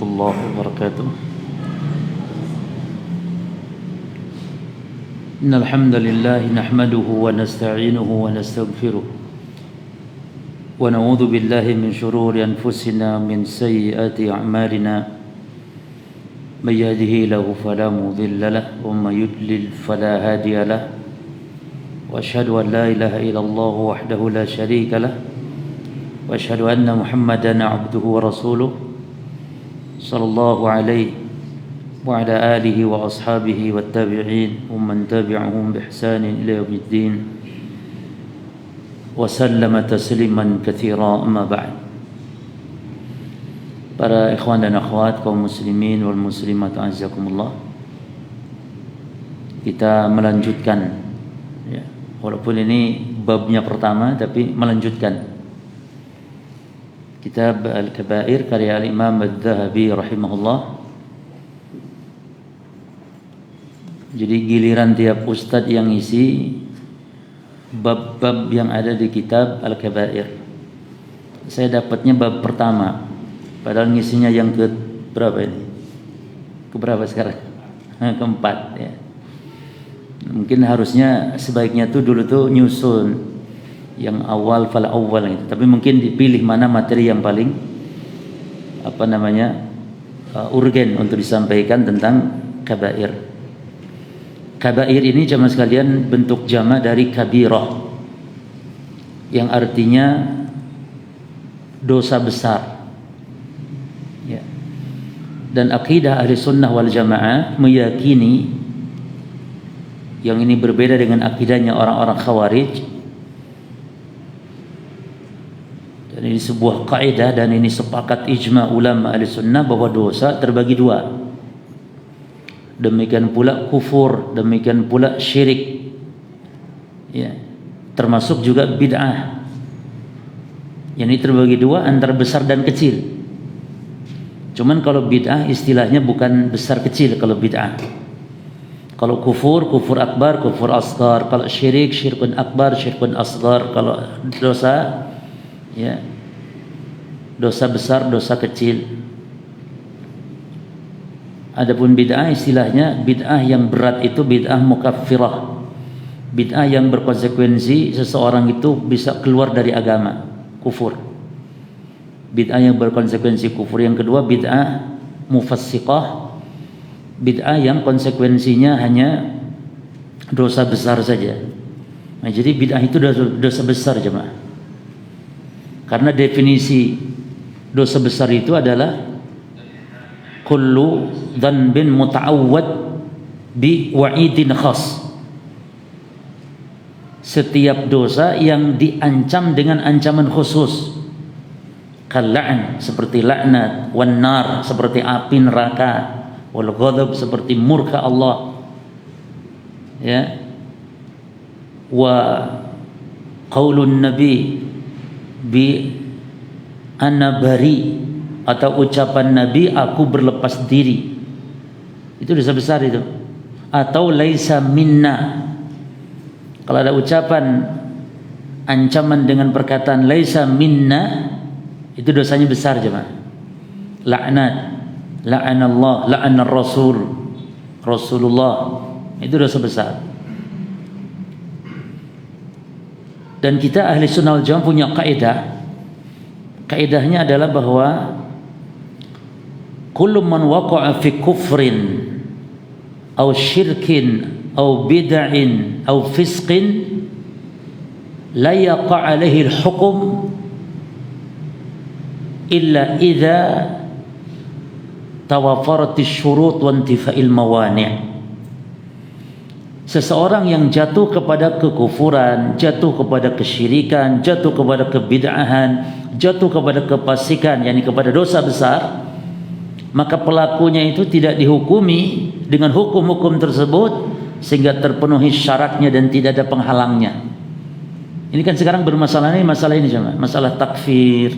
warahmatullahi wabarakatuh. Innal hamdalillah nahmaduhu wa nasta'inuhu wa nastaghfiruh wa na'udzu billahi min shururi anfusina min sayyiati a'malina may yahdihillahu fala mudilla lahu wa may yudlil fala hadiya lahu wa asyhadu an la ilaha illallah wahdahu la syarika lahu wa asyhadu anna Muhammadan 'abduhu wa rasuluh sallallahu alaihi wa ala alihi wa ashabihi wat tabi'in wa man tabi'ahum bi ihsanin ila yaumiddin wa sallama tasliman katsira amma ba'd. Para ikhwan dan akhwat kaum muslimin wal muslimat azakumullah, kita melanjutkan ya, walaupun ini babnya pertama tapi melanjutkan kitab Al-Kabair karya Al-Imam Adz-Dzahabi rahimahullah. Jadi giliran tiap ustadz yang isi bab-bab yang ada di kitab Al-Kabair. Saya dapatnya bab pertama, padahal ngisinya yang ke berapa ini? Keberapa sekarang? Keempat ya. Mungkin harusnya sebaiknya tuh dulu tuh nyusun yang awal fal awal gitu. Tapi mungkin dipilih mana materi yang paling urgen untuk disampaikan tentang kabair. Kabair ini jamaah sekalian bentuk jama dari kabirah, yang artinya dosa besar. Ya. Dan akidah ahli sunnah wal jamaah meyakini, yang ini berbeda dengan akidahnya orang-orang khawarij. Dan ini sebuah kaidah dan ini sepakat ijma ulama ahli sunnah bahwa dosa terbagi dua. Demikian pula kufur, demikian pula syirik. Ya, termasuk juga bid'ah. Yang ini terbagi dua antara besar dan kecil. Cuman kalau bid'ah istilahnya bukan besar kecil kalau bid'ah. Kalau kufur, kufur akbar, kufur asghar. Kalau syirik, syirkun akbar, syirkun asghar. Kalau dosa, ya, dosa besar, dosa kecil. Adapun bid'ah istilahnya bid'ah yang berat itu bid'ah mukaffirah. Bid'ah yang berkonsekuensi seseorang itu bisa keluar dari agama, kufur. Bid'ah yang berkonsekuensi kufur. Yang kedua bid'ah mufassiqah. Bid'ah yang konsekuensinya hanya dosa besar saja. Nah, jadi bid'ah itu dosa besar jemaah. Karena definisi dosa besar itu adalah kullu dhanbin muta'awwad bi wa'idin khas. Setiap dosa yang diancam dengan ancaman khusus. Kal-la'n seperti laknat, wan nar seperti api neraka, wal ghadab seperti murka Allah. Ya. Wa qaulun nabi bi ana bari, atau ucapan Nabi aku berlepas diri, itu dosa besar itu. Atau laisa minna, kalau ada ucapan ancaman dengan perkataan laisa minna, itu dosanya besar jemaah. Laknat, la'anallah, la'anar rasul, Rasulullah, itu dosa besar. Dan kita ahli sunnah wal jamaah punya kaidah. Kaidahnya adalah bahwa kullu man waqa'a fi kufrin aw syirkin aw bid'in aw fisqin la yaqa' alaihi al-hukm illa idza tawafarat asy-syurut wa intifa'il mawani'. Seseorang yang jatuh kepada kekufuran, jatuh kepada kesyirikan, jatuh kepada kebid'ahan, jatuh kepada kefasikan, yakni kepada dosa besar, maka pelakunya itu tidak dihukumi dengan hukum-hukum tersebut sehingga terpenuhi syaratnya dan tidak ada penghalangnya. Ini kan sekarang bermasalah ini sama masalah takfir.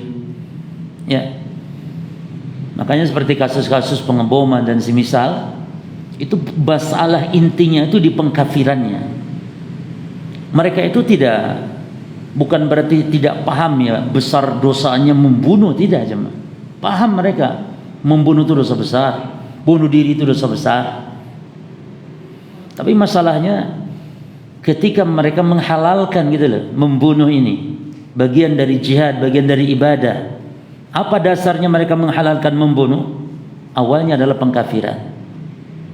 Ya. Makanya seperti kasus-kasus pengeboman dan semisal, itu masalah intinya itu di pengkafirannya. Mereka itu bukan berarti tidak paham ya besar dosanya membunuh, tidak jemaah. Paham mereka Membunuh itu dosa besar, bunuh diri itu dosa besar. Tapi masalahnya ketika mereka menghalalkan gitu loh, membunuh ini bagian dari jihad, bagian dari ibadah. Apa dasarnya mereka menghalalkan membunuh? Awalnya adalah pengkafiran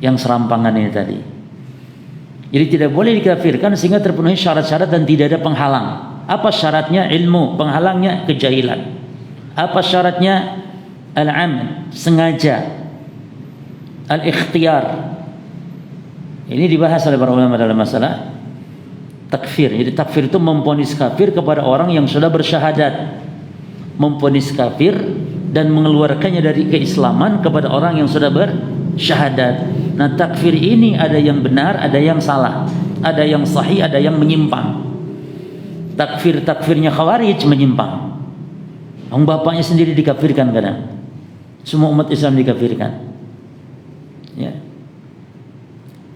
yang serampangan ini tadi. Jadi tidak boleh dikafirkan sehingga terpenuhi syarat-syarat dan tidak ada penghalang. Apa syaratnya? Ilmu. Penghalangnya kejahilan. Apa syaratnya? Al-amd, sengaja. Al-ikhtiyar. Ini dibahas oleh para ulama dalam masalah takfir. Jadi takfir itu memvonis kafir kepada orang yang sudah bersyahadat. Memvonis kafir dan mengeluarkannya dari keislaman kepada orang yang sudah bersyahadat. Nah, takfir ini ada yang benar, ada yang salah, ada yang sahih, ada yang menyimpang. Takfirnya Khawarij menyimpang. Orang bapaknya sendiri dikafirkan kadang. Semua umat Islam dikafirkan. Ya.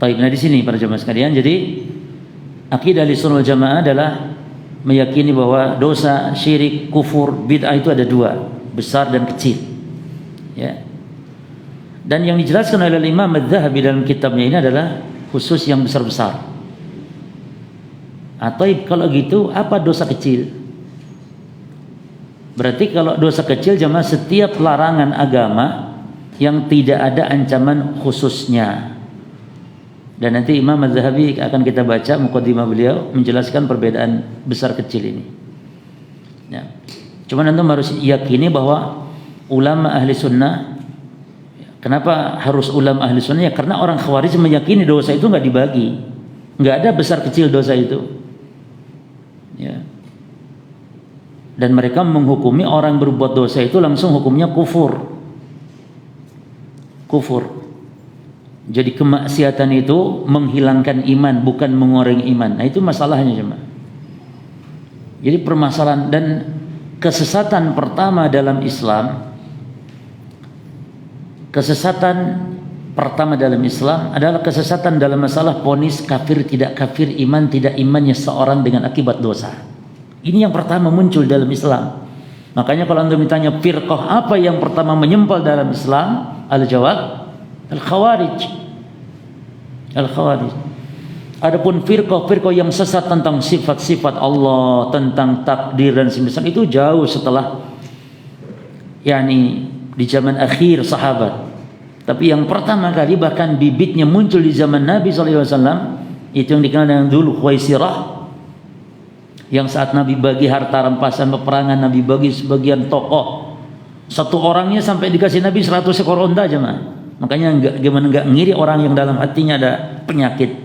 Baik, nah di sini para jemaah sekalian, jadi akidah Ahlussunnah wal Jamaah adalah meyakini bahwa dosa syirik, kufur, bid'ah itu ada dua, besar dan kecil. Ya. Dan yang dijelaskan oleh Imam Az-Zahabi dalam kitabnya ini adalah khusus yang besar-besar. Atau kalau gitu apa dosa kecil? Berarti kalau dosa kecil jemaah setiap larangan agama yang tidak ada ancaman khususnya. Dan nanti Imam Az-Zahabi akan kita baca muqaddimah beliau menjelaskan perbedaan besar kecil ini. Ya. Cuma antum harus yakini bahwa ulama ahli sunnah. Kenapa harus ulama ahli sunnah? Ya, karena orang Khawarij meyakini dosa itu nggak dibagi, nggak ada besar kecil dosa itu. Ya. Dan mereka menghukumi orang berbuat dosa itu langsung hukumnya kufur. Kufur. Jadi kemaksiatan itu menghilangkan iman, bukan mengurangi iman. Nah itu masalahnya cuma. Jadi permasalahan dan kesesatan pertama dalam Islam. Kesesatan pertama dalam Islam adalah kesesatan dalam masalah vonis kafir tidak kafir, iman tidak imannya seorang dengan akibat dosa. Ini yang pertama muncul dalam Islam. Makanya kalau anda ditanya firqah apa yang pertama menyempal dalam Islam, al-jawab al-Khawarij. Al-Khawarij. Adapun firqah yang sesat tentang sifat-sifat Allah, tentang takdir dan semisal itu jauh setelah di zaman akhir sahabat. Tapi yang pertama kali bahkan bibitnya muncul di zaman Nabi SAW itu yang dikenal dengan Dzul Khuwaisirah, yang saat Nabi bagi harta rampasan peperangan, Nabi bagi sebagian tokoh, satu orangnya sampai dikasih Nabi 100 ekor unta aja mah. Makanya enggak ngiri orang yang dalam hatinya ada penyakit.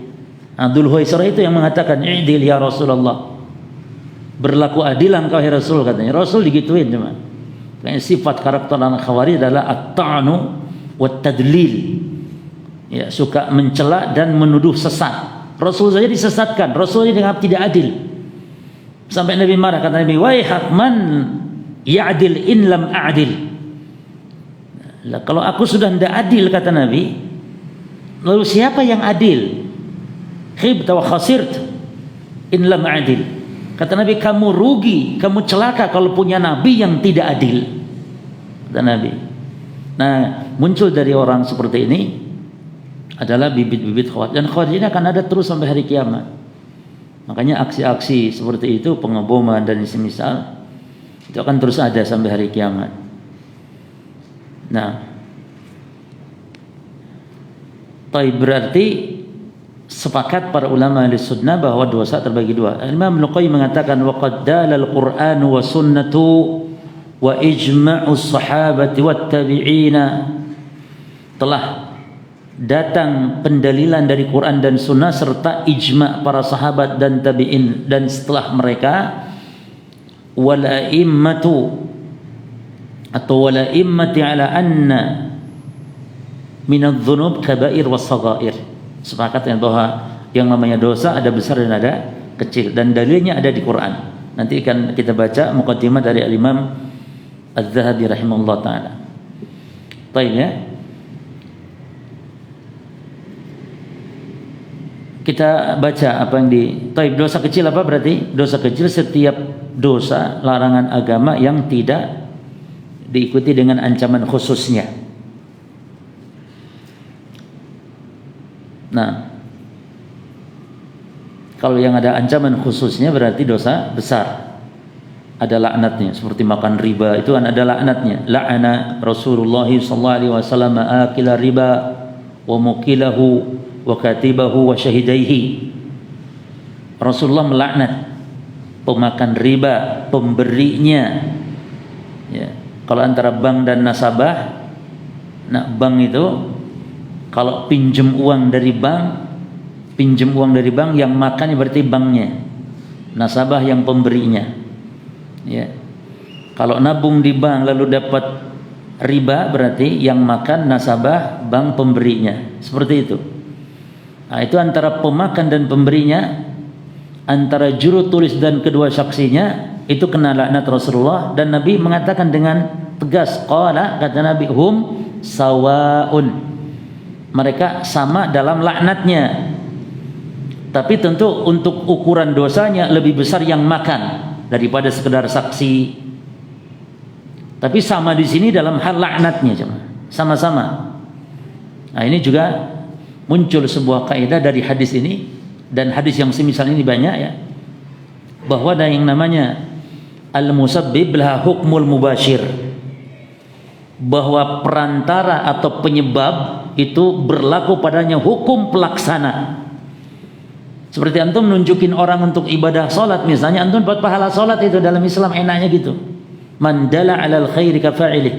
Dzul Khuwaisirah itu yang mengatakan i'dil ya Rasulullah, berlaku adil engkau ya Rasul, katanya. Rasul digituin cuma. Karena sifat karakter anak Khawarij adalah at-ta'nu wat tadlil. Ya, suka mencela dan menuduh sesat. Rasul saja disesatkan, Rasul dianggap tidak adil. Sampai Nabi marah, kata Nabi, "Waihat man ya'dil in lam a'dil." Lah, kalau aku sudah tidak adil, kata Nabi, lalu siapa yang adil? Khibta wa khasirt in lam a'dil. Kata Nabi, kamu rugi, kamu celaka kalau punya Nabi yang tidak adil. Kata Nabi. Nah, muncul dari orang seperti ini adalah bibit-bibit Khawarij. Dan Khawarij ini akan ada terus sampai hari kiamat. Makanya aksi-aksi seperti itu, pengeboman dan semisal, itu akan terus ada sampai hari kiamat. Nah, berarti sepakat para ulama Ahlussunnah bahwa dosa terbagi dua. Imam Ibnu Qayyim mengatakan waqad dalal Qur'an wa sunnatu wa ijma'us sahabati wat tabi'ina, telah datang pendalilan dari Quran dan sunnah serta ijma' para sahabat dan tabi'in, dan setelah mereka wal a'immatu atau wal a'immati ala anna min adh-dhunub kaba'ir was saghair. Sepakat dengan bahwa yang namanya dosa ada besar dan ada kecil, dan dalilnya ada di Quran. Nanti akan kita baca muqaddimah dari Al-Imam Az-Zahabi rahimahullah ta'ala. Baik ya. Kita baca apa yang di dosa kecil apa berarti? Dosa kecil setiap dosa larangan agama yang tidak diikuti dengan ancaman khususnya. Nah, kalau yang ada ancaman khususnya berarti dosa besar. Ada laknatnya, seperti makan riba itu ada laknatnya. La'ana Rasulullah sallallahu alaihi wasallam akila riba wa mukilahu wa katibahu wa syahidaihi. Rasulullah melaknat pemakan riba, pemberinya. Ya. Kalau antara bank dan nasabah, nah bank itu kalau pinjam uang dari bank, yang makannya berarti banknya, nasabah yang pemberinya. Ya. Kalau nabung di bank lalu dapat riba berarti yang makan nasabah, bank pemberinya. Seperti itu. Nah, itu antara pemakan dan pemberinya, antara juru tulis dan kedua saksinya, itu kena laknat Rasulullah. Dan Nabi mengatakan dengan tegas, qala, kata Nabi, hum sawaun, mereka sama dalam laknatnya. Tapi tentu untuk ukuran dosanya lebih besar yang makan daripada sekedar saksi. Tapi sama di sini dalam hal laknatnya, sama-sama. Nah, ini juga muncul sebuah kaidah dari hadis ini, dan hadis yang semisal ini banyak ya, bahwa ada yang namanya al-musabbib laha hukmul mubashir, bahwa perantara atau penyebab itu berlaku padanya hukum pelaksana. Seperti antum nunjukin orang untuk ibadah salat misalnya, antum dapat pahala salat itu dalam Islam, enaknya gitu. Man dala 'alal khairi kafa'ilih.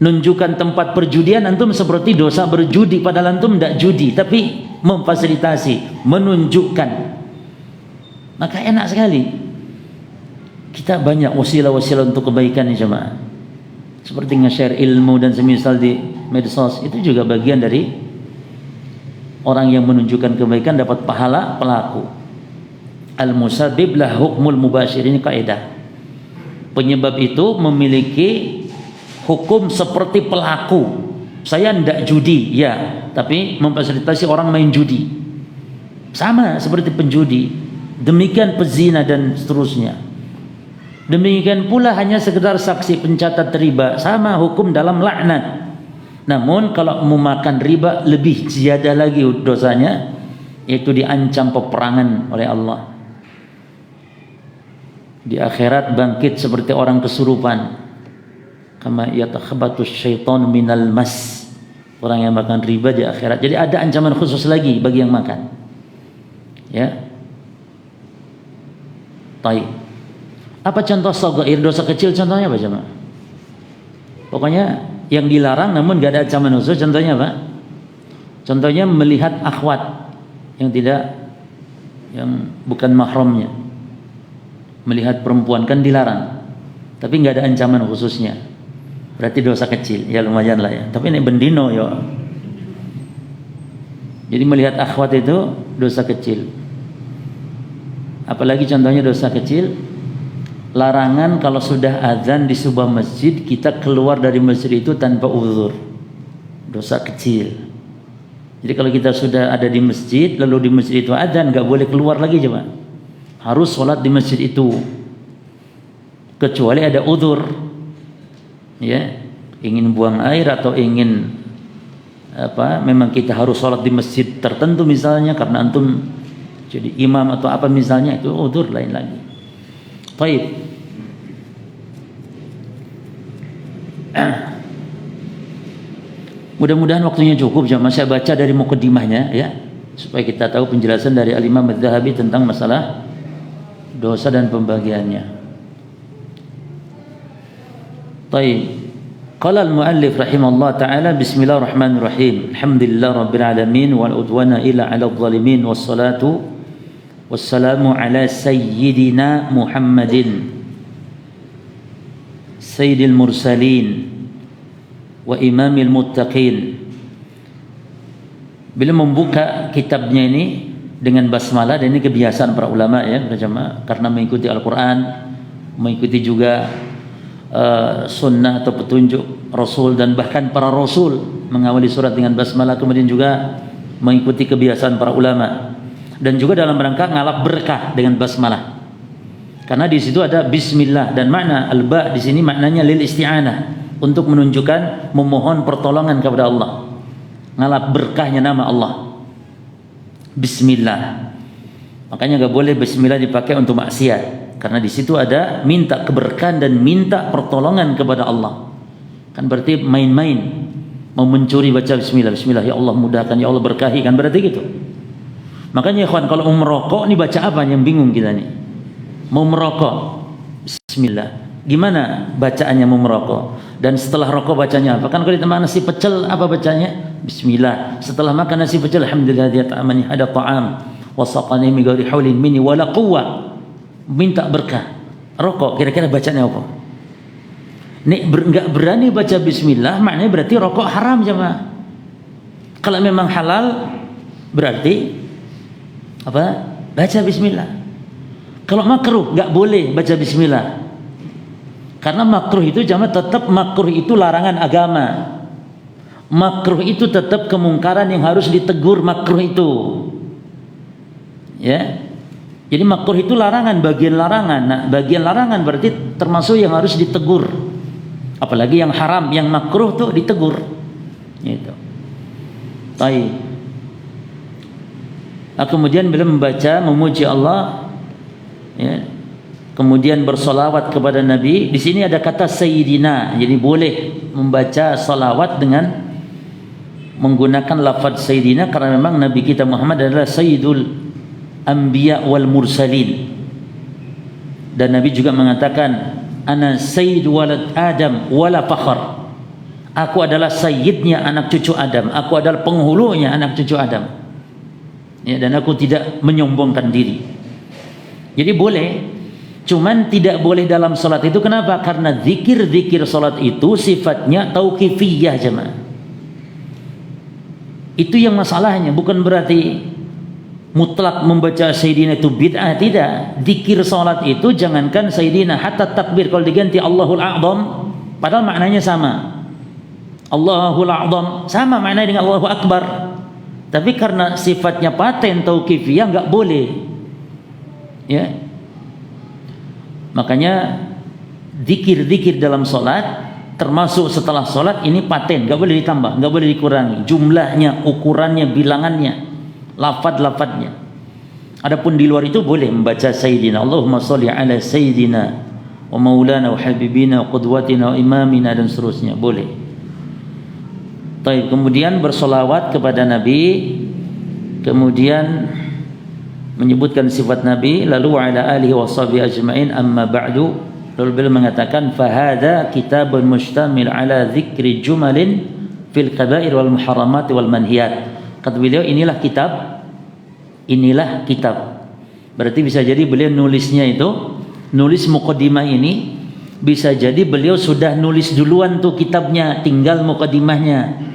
Nunjukkan tempat perjudian, antum seperti dosa berjudi, padahal antum tidak judi, tapi memfasilitasi, menunjukkan. Maka enak sekali. Kita banyak wasilah-wasilah untuk kebaikan ya jemaah. Seperti nge-share ilmu dan semisal di medsos, itu juga bagian dari orang yang menunjukkan kebaikan dapat pahala pelaku. Al-musabbib lah hukmul mubashir, ini kaidah. Penyebab itu memiliki hukum seperti pelaku. Saya tidak judi, ya, tapi memfasilitasi orang main judi. Sama seperti penjudi. Demikian pezina dan seterusnya. Demikian pula hanya sekedar saksi pencatat riba, sama hukum dalam laknat. Namun kalau memakan riba lebih ziyadah lagi dosanya, yaitu diancam peperangan oleh Allah. Di akhirat bangkit seperti orang kesurupan. Kama yatakhabatus syaitan minal mas. Orang yang makan riba di akhirat. Jadi ada ancaman khusus lagi bagi yang makan. Ya. Baik. Apa contoh shaghair, dosa kecil contohnya apa jemaah? Pokoknya yang dilarang namun gak ada ancaman khusus, contohnya apa? Contohnya melihat akhwat yang bukan mahramnya, melihat perempuan kan dilarang, tapi gak ada ancaman khususnya, berarti dosa kecil, ya lumayan lah ya. Tapi ini bendino ya. Jadi melihat akhwat itu dosa kecil. Apalagi contohnya dosa kecil, larangan kalau sudah azan di sebuah masjid kita keluar dari masjid itu tanpa uzur, dosa kecil. Jadi kalau kita sudah ada di masjid lalu di masjid itu azan, nggak boleh keluar lagi coba, harus sholat di masjid itu, kecuali ada uzur, ya, ingin buang air atau ingin apa, memang kita harus sholat di masjid tertentu misalnya karena antum jadi imam atau apa misalnya, itu uzur lain lagi. Baik. Mudah-mudahan waktunya cukup jemaah. Saya baca dari muqaddimahnya ya, supaya kita tahu penjelasan dari Al-Imam Adz-Dzahabi tentang masalah dosa dan pembagiannya. Baik. Qala al-muallif rahimahullah taala, bismillahirrahmanirrahim. Alhamdulillah rabbil alamin wal udwana ila 'alal zalimin wassalatu wassalamu ala sayyidina Muhammadin sayyidil mursalin wa imamil muttaqin. Bila membuka kitabnya ini dengan basmalah, dan ini kebiasaan para ulama ya, karena mengikuti Al-Quran, mengikuti juga sunnah atau petunjuk Rasul, dan bahkan para Rasul mengawali surat dengan basmalah, kemudian juga mengikuti kebiasaan para ulama, dan juga dalam rangka ngalap berkah dengan basmalah, karena di situ ada bismillah, dan makna al-ba di sini maknanya lil isti'anah, untuk menunjukkan memohon pertolongan kepada Allah, ngalap berkahnya nama Allah. Bismillah. Makanya nggak boleh bismillah dipakai untuk maksiat, karena di situ ada minta keberkahan dan minta pertolongan kepada Allah. Kan berarti main-main mau mencuri baca bismillah, bismillah ya Allah mudahkan, ya Allah berkahi, kan berarti gitu. Makanya ikhwan, kalau mau merokok nih baca apa, yang bingung kita nih. Mau merokok bismillah, gimana bacaannya mau merokok? Dan setelah rokok bacanya apa? Kan kalau ditambah nasi pecel apa bacanya? Bismillah. Setelah makan nasi pecel, alhamdulillah dia ta'amani hada ta'am wasaqani min ghairi haulin minni wala quwwah. Minta berkah. Rokok kira-kira bacanya apa? Nek enggak berani baca bismillah, maknanya berarti rokok haram jemaah. Kalau memang halal berarti apa? Baca bismillah. Kalau makruh enggak boleh baca bismillah. Karena makruh itu jemaah tetap makruh itu larangan agama. Makruh itu tetap kemungkaran yang harus ditegur, makruh itu. Ya. Jadi makruh itu larangan, bagian larangan. Nah, bagian larangan berarti termasuk yang harus ditegur. Apalagi yang haram, yang makruh tuh ditegur. Gitu. Baik. Nah, kemudian bila membaca memuji Allah, ya, kemudian bersolawat kepada Nabi. Di sini ada kata Sayyidina, jadi boleh membaca salawat dengan menggunakan lafaz Sayyidina, karena memang Nabi kita Muhammad adalah Sayyidul Anbiya wal Mursalin. Dan Nabi juga mengatakan, Ana Sayyid walad Adam wala fakhr. Aku adalah sayyidnya anak cucu Adam, aku adalah penghulunya anak cucu Adam. Ya, dan aku tidak menyombongkan diri. Jadi boleh, cuman tidak boleh dalam salat itu. Kenapa? Karena zikir-zikir salat itu sifatnya tauqifiyah jemaah. Itu yang masalahnya, bukan berarti mutlak membaca Sayyidina itu bid'ah, tidak. Zikir salat itu jangankan Sayyidina, hatta takbir kalau diganti Allahul A'zam, padahal maknanya sama. Allahul A'zam sama maknanya dengan Allahu Akbar. Tapi karena sifatnya paten tauqifiyah enggak boleh. Ya. Makanya zikir-zikir dalam salat, termasuk setelah salat, ini paten, enggak boleh ditambah, enggak boleh dikurangi jumlahnya, ukurannya, bilangannya, lafaz-lafaznya. Adapun di luar itu boleh membaca Sayyidina, Allahumma sholli ala Sayyidina wa maulana wa habibina wa qudwatina wa imamina, dan seterusnya, boleh. Baik, kemudian bersolawat kepada Nabi, kemudian menyebutkan sifat Nabi, lalu wa ala alihi wa sahbihi ajma'in, amma ba'du. Lalu beliau mengatakan, fahada kitabun mustamil ala dzikri jumalin fil kaba'ir wal muharramat wal manhiyat. Kata beliau, inilah kitab. Berarti bisa jadi beliau nulisnya itu, nulis muqaddimah ini, bisa jadi beliau sudah nulis duluan tuh kitabnya, tinggal muqaddimahnya.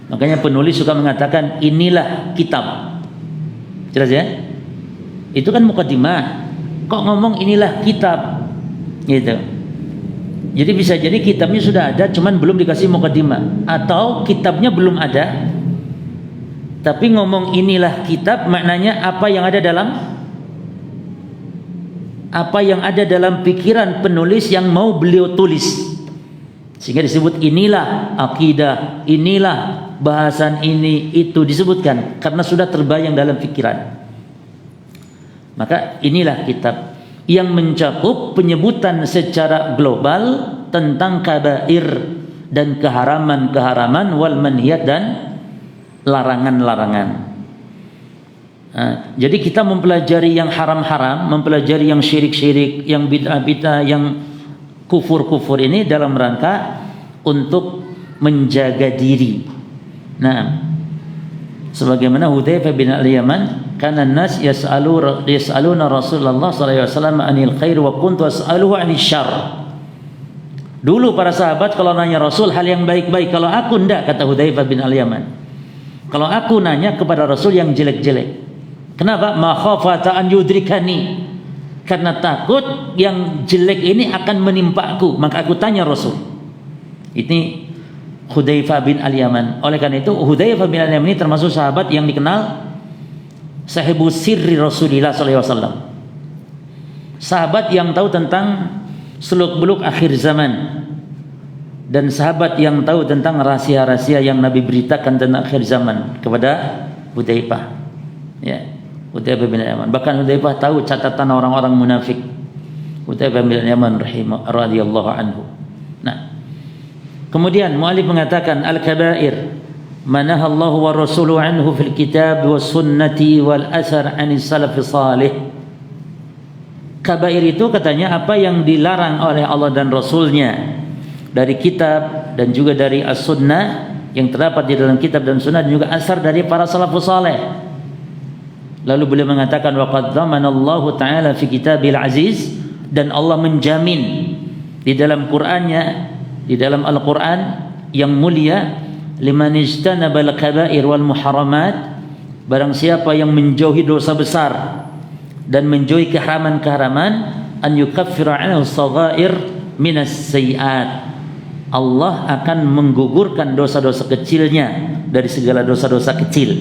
Makanya penulis suka mengatakan inilah kitab. Jelas ya? Itu kan muqaddimah. Kok ngomong inilah kitab? Gitu. Jadi bisa jadi kitabnya sudah ada, cuman belum dikasih muqaddimah, atau kitabnya belum ada, tapi ngomong inilah kitab, maknanya apa yang ada dalam pikiran penulis yang mau beliau tulis, sehingga disebut inilah akidah, inilah bahasan ini, itu disebutkan karena sudah terbayang dalam pikiran. Maka inilah kitab yang mencakup penyebutan secara global tentang kabair dan keharaman-keharaman, wal manhiyat, dan larangan-larangan. Jadi kita mempelajari yang haram-haram, mempelajari yang syirik-syirik, yang bid'ah-bid'ah, yang kufur-kufur ini dalam rangka untuk menjaga diri. Nah, sebagaimana Hudzaifah bin Al-Yaman, kana an-nas yas'aluna Rasulullah sallallahu alaihi wasallam anil khair wa kuntu as'aluhu 'anil syarr. Dulu para sahabat kalau nanya Rasul hal yang baik-baik, kalau aku enggak, kata Hudzaifah bin Al-Yaman. Kalau aku nanya kepada Rasul yang jelek-jelek. Kenapa? Ma khafata an yudrikani. Karena takut yang jelek ini akan menimpaku, maka aku tanya Rasul. Ini Hudzaifah bin Al-Yaman. Oleh karena itu Hudzaifah bin Al-Yaman ini termasuk sahabat yang dikenal sahibu sirri Rasulullah SAW. Sahabat yang tahu tentang seluk-beluk akhir zaman. dan sahabat yang tahu tentang rahasia-rahasia yang Nabi beritakan tentang akhir zaman kepada Hudzaifah. Ya, Hudzaifah bin Yaman. Bahkan Hudzaifah tahu catatan orang-orang munafik. Hudzaifah bin Yaman radhiyallahu anhu. Nah, kemudian muallif mengatakan al-kaba'ir manaha Allah wa rasuluhu anhu fil kitab was sunnati wal athar 'anis salafis salih. Kabair itu katanya apa yang dilarang oleh Allah dan Rasulnya dari kitab dan juga dari as-sunnah yang terdapat di dalam kitab dan sunnah, dan juga asar dari para salafus saleh. Lalu beliau mengatakan wa qad dhamanallahu ta'ala fi kitabil aziz, dan Allah menjamin di dalam Qur'annya, di dalam Al-Qur'an yang mulia, liman ijtanabal kaba'ir wal muharramat, barang siapa yang menjauhi dosa besar dan menjauhi keharaman-keharaman, an yukaffira anhu saghair minas sayiat, Allah akan menggugurkan dosa-dosa kecilnya dari segala dosa-dosa kecil.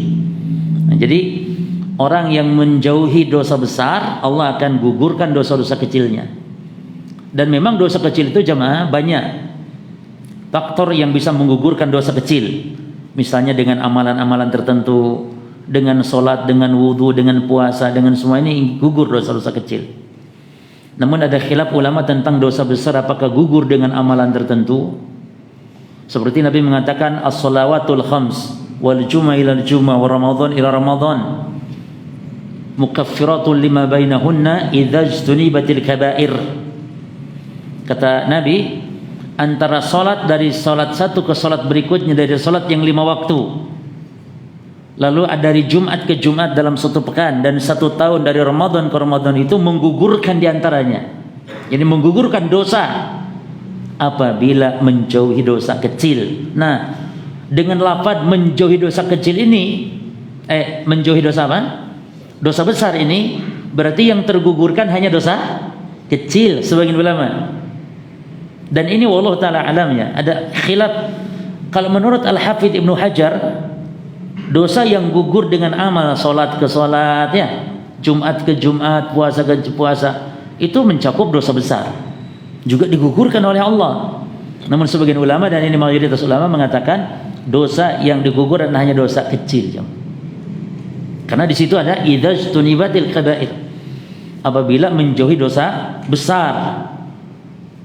Nah, jadi orang yang menjauhi dosa besar, Allah akan gugurkan dosa-dosa kecilnya. Dan memang dosa kecil itu jemaah banyak faktor yang bisa menggugurkan dosa kecil. Misalnya dengan amalan-amalan tertentu, dengan sholat, dengan wudhu, dengan puasa, dengan semua ini gugur dosa-dosa kecil. Namun ada khilaf ulama tentang dosa besar apakah gugur dengan amalan tertentu. Seperti Nabi mengatakan as-salawatul khams wal jum'a ila al-jum'a wa ramadhan ila ramadhan mukaffiratun lima bainahunna idza ijtunibatil kaba'ir. Kata Nabi, antara salat dari salat satu ke salat berikutnya, dari salat yang 5 waktu, lalu dari Jumat ke Jumat dalam satu pekan, dan 1 tahun dari Ramadan ke Ramadan, itu menggugurkan diantaranya. Jadi menggugurkan dosa apabila menjauhi dosa kecil. Nah, dengan lafaz menjauhi dosa kecil ini, menjauhi dosa apa? Dosa besar ini, berarti yang tergugurkan hanya dosa kecil sebagian ulama. Dan ini wallahu taala alamnya ada khilaf. Kalau menurut Al-Hafidz Ibnu Hajar, dosa yang gugur dengan amal salat ke salat, ya, Jumat ke Jumat, puasa ke puasa, itu mencakup dosa besar, juga digugurkan oleh Allah. Namun sebagian ulama, dan ini mayoritas ulama, mengatakan dosa yang digugur hanya dosa kecil. Karena di situ ada idzastunibatil kaba'ir, apabila menjauhi dosa besar.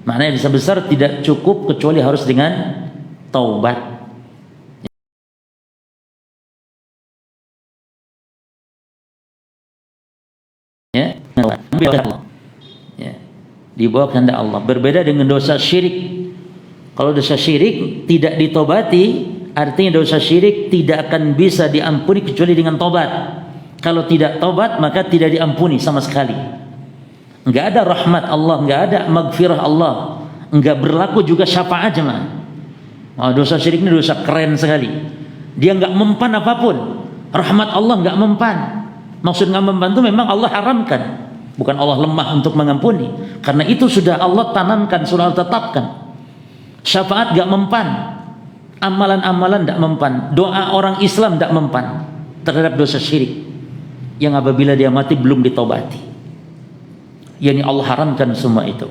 Maknanya dosa besar tidak cukup kecuali harus dengan taubat. Ya, ya, di bawah kehendak Allah. Berbeda dengan dosa syirik. Kalau dosa syirik tidak ditobati, artinya dosa syirik tidak akan bisa diampuni kecuali dengan tobat. Kalau tidak tobat, maka tidak diampuni sama sekali. Enggak ada rahmat Allah, enggak ada maghfirah Allah, enggak berlaku juga syafaat jemaah. Dosa syirik ini dosa keren sekali. Dia enggak mempan apapun. Rahmat Allah enggak mempan. Maksud enggak mempan itu memang Allah haramkan, bukan Allah lemah untuk mengampuni. Karena itu sudah Allah tanamkan, sudah Allah tetapkan. Syafaat enggak mempan. Amalan-amalan enggak mempan. Doa orang Islam enggak mempan terhadap dosa syirik yang apabila dia mati belum ditobati. Yani Allah haramkan semua itu.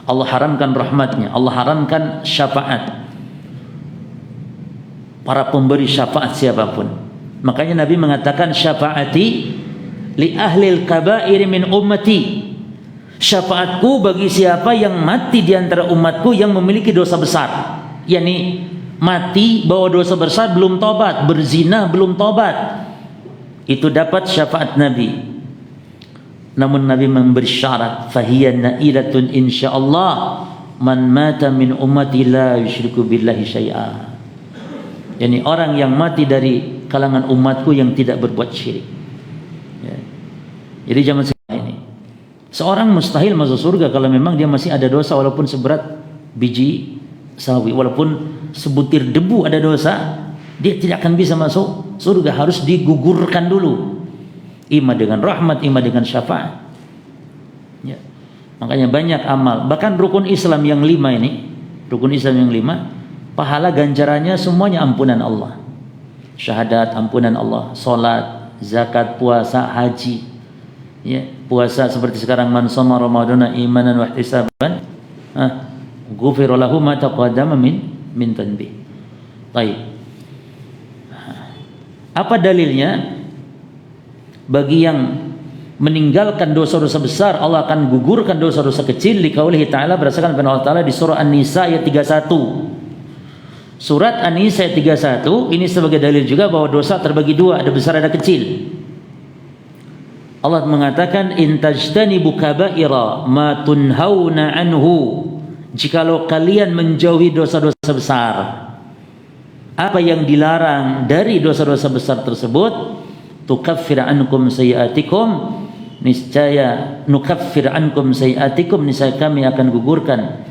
Allah haramkan rahmatnya, Allah haramkan syafaat para pemberi syafaat siapapun. Makanya Nabi mengatakan syafaati li ahlil kaba'ir min ummati. Syafaatku bagi siapa yang mati di antara umatku yang memiliki dosa besar. Yani mati bawa dosa besar, belum tobat, berzina belum tobat, itu dapat syafaat Nabi. Namun Nabi memberi syarat, fahiya na'ilatun insyaallah man mata min ummati la yusyriku billahi syai'a. Yani orang yang mati dari kalangan umatku yang tidak berbuat syirik. Ya. Jadi zaman sekarang ini seorang mustahil masuk surga kalau memang dia masih ada dosa, walaupun seberat biji sawi, walaupun sebutir debu ada dosa, dia tidak akan bisa masuk surga. Harus digugurkan dulu, ima dengan rahmat, ima dengan syafaat. Ya. Makanya banyak amal, bahkan rukun Islam yang 5 ini, rukun Islam yang 5, pahala ganjarannya semuanya ampunan Allah. Syahadat ampunan Allah, salat, zakat, puasa, haji. Ya, puasa seperti sekarang, man shoma ramadhana imanan wa ihtisaban, ghufira lahu ma taqaddama min min tanbih. Baik. Apa dalilnya? Bagi yang meninggalkan dosa-dosa besar, Allah akan gugurkan dosa-dosa kecil. Liqaulihi ta'ala, berdasarkan firman Allah Ta'ala di surah An-Nisa ayat 31. Surat An-Nisa ayat 31 ini sebagai dalil juga bahwa dosa terbagi dua, ada besar ada kecil. Allah mengatakan, in tajtanibu kaba'ira ma tunhauna anhu, jikalau kalian menjauhi dosa-dosa besar, apa yang dilarang dari dosa-dosa besar tersebut, tukaffir ankum sayiatikum, niscaya nukaffir ankum sayiatikum, niscaya kami akan gugurkan,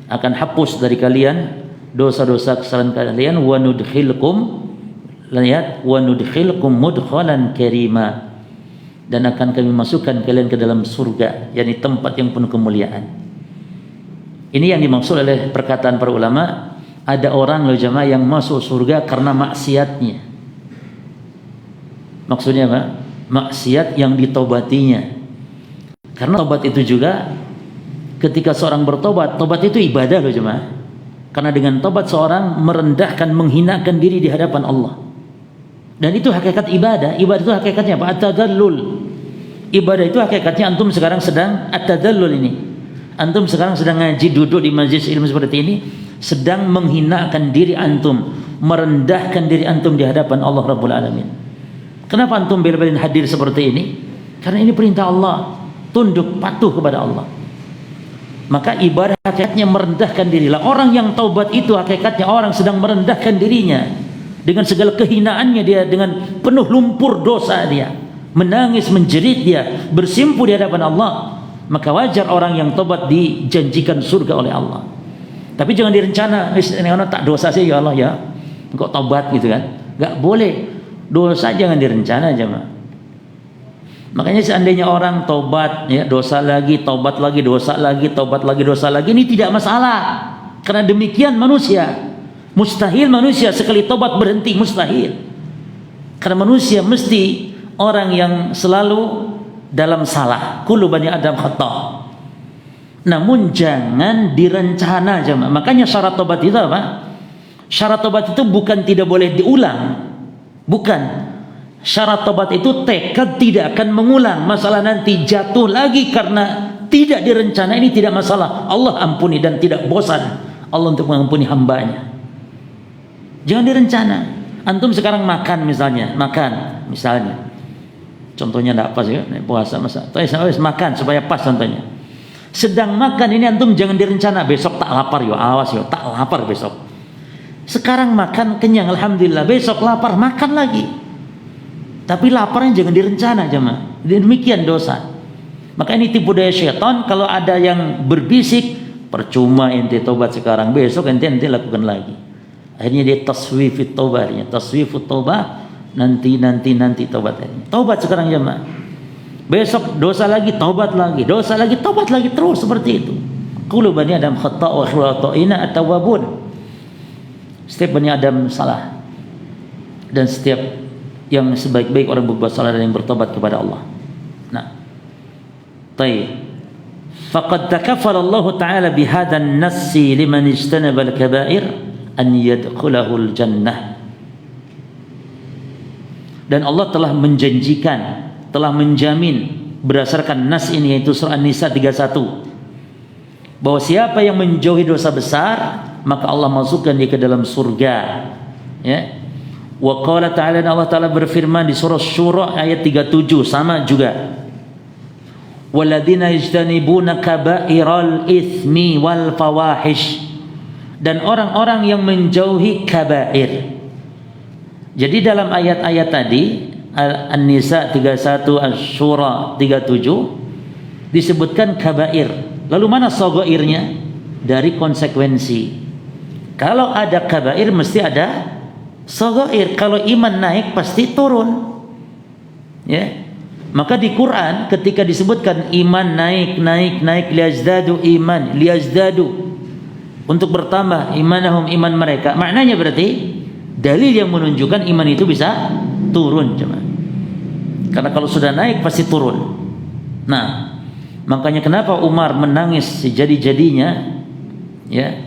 akan hapus dari kalian dosa-dosa kesalahan kalian, wa nudkhilkum, lihat, wa nudkhilkum mudkhalan karima, dan akan kami masukkan kalian ke dalam surga, yakni tempat yang penuh kemuliaan. Ini yang dimaksud oleh perkataan para ulama, ada orang loh jemaah yang masuk surga karena maksiatnya. Maksudnya apa? Maksiat yang ditobatinya. Karena tobat itu juga, ketika seorang bertobat, tobat itu ibadah loh jemaah. Karena dengan tobat seorang merendahkan, menghinakan diri di hadapan Allah. Dan itu hakikat ibadah. Ibadah itu hakikatnya apa? At-tadallul. Ibadah itu hakikatnya antum sekarang sedang at-tadallul ini. Antum sekarang sedang ngaji, duduk di majelis ilmu seperti ini, sedang menghinakan diri antum, merendahkan diri antum di hadapan Allah Rabbul Alamin. Kenapa antum bela-belain hadir seperti ini? Karena ini perintah Allah, tunduk patuh kepada Allah. Maka ibadah hakikatnya merendahkan diri. Orang yang taubat itu hakikatnya orang sedang merendahkan dirinya dengan segala kehinaannya, dia dengan penuh lumpur dosa, dia menangis, menjerit, dia bersimpuh di hadapan Allah. Maka wajar orang yang taubat dijanjikan surga oleh Allah. Tapi jangan direncana, ini orang tak dosa sih ya Allah ya, engkau taubat gitu kan. Enggak boleh. Dosa jangan direncana jemaah. Makanya seandainya orang tobat, ya, dosa lagi, tobat lagi, dosa lagi, tobat lagi, dosa lagi, ini tidak masalah. Karena demikian manusia. Mustahil manusia sekali tobat berhenti, mustahil. Karena manusia mesti orang yang selalu dalam salah. Kullu bani Adam khata'. Namun jangan direncana jemaah. Makanya syarat tobat itu apa? Syarat tobat itu bukan tidak boleh diulang. Bukan. Syarat tobat itu tekad tidak akan mengulang. Masalah nanti jatuh lagi karena tidak direncana, ini tidak masalah. Allah ampuni dan tidak bosan Allah untuk mengampuni hambanya. Jangan direncana. Antum sekarang makan misalnya, contohnya tidak pas ya, puasa masa. Makan supaya pas contohnya. Sedang makan ini antum jangan direncana, besok tak lapar yo, awas yo, tak lapar besok. Sekarang makan kenyang, alhamdulillah, besok lapar, makan lagi. Tapi laparnya jangan direncana jemaah. Demikian dosa. Maka ini tipu daya syaitan. Kalau ada yang berbisik, percuma ente tobat sekarang, besok ente lakukan lagi. Akhirnya dia taswifut taubah, taswifut taubah, nanti tobat. Tobat sekarang jemaah. Besok dosa lagi, tobat lagi, dosa lagi, tobat lagi, terus seperti itu. Kullu bani Adam khata' wa khata'ina at-tawwabun. Setiap bani Adam salah. Dan setiap yang sebaik-baik orang berbuat salah dan yang bertobat kepada Allah. Nah, baik. Faqad takaffala Allah Ta'ala bihadha an-nassi liman ijtanaba al-kaba'ir an yadkhulahu al-jannah. Dan Allah telah menjanjikan, telah menjamin berdasarkan nas ini, yaitu surah An-Nisa 31, bahwa siapa yang menjauhi dosa besar, maka Allah masukkan dia ke dalam surga. Ya. Wa qala ta'ala, Allah Ta'ala berfirman di surah Syura ayat 37, sama juga. Walladzina yajtanibuna kaba'iral itsmi wal fawahish. Dan orang-orang yang menjauhi kabair. Jadi dalam ayat-ayat tadi, An-Nisa 31, Asy-Syura 37, disebutkan kabair. Lalu mana shaghairnya? Dari konsekuensi. Kalau ada kabair mesti ada shaghair. Kalau iman naik pasti turun. Ya. Maka di Quran ketika disebutkan iman naik liyazdadu iman, untuk bertambah imanahum, iman mereka. Maknanya berarti dalil yang menunjukkan iman itu bisa turun, cuman. Karena kalau sudah naik pasti turun. Nah, makanya kenapa Umar menangis sejadi-jadinya, ya,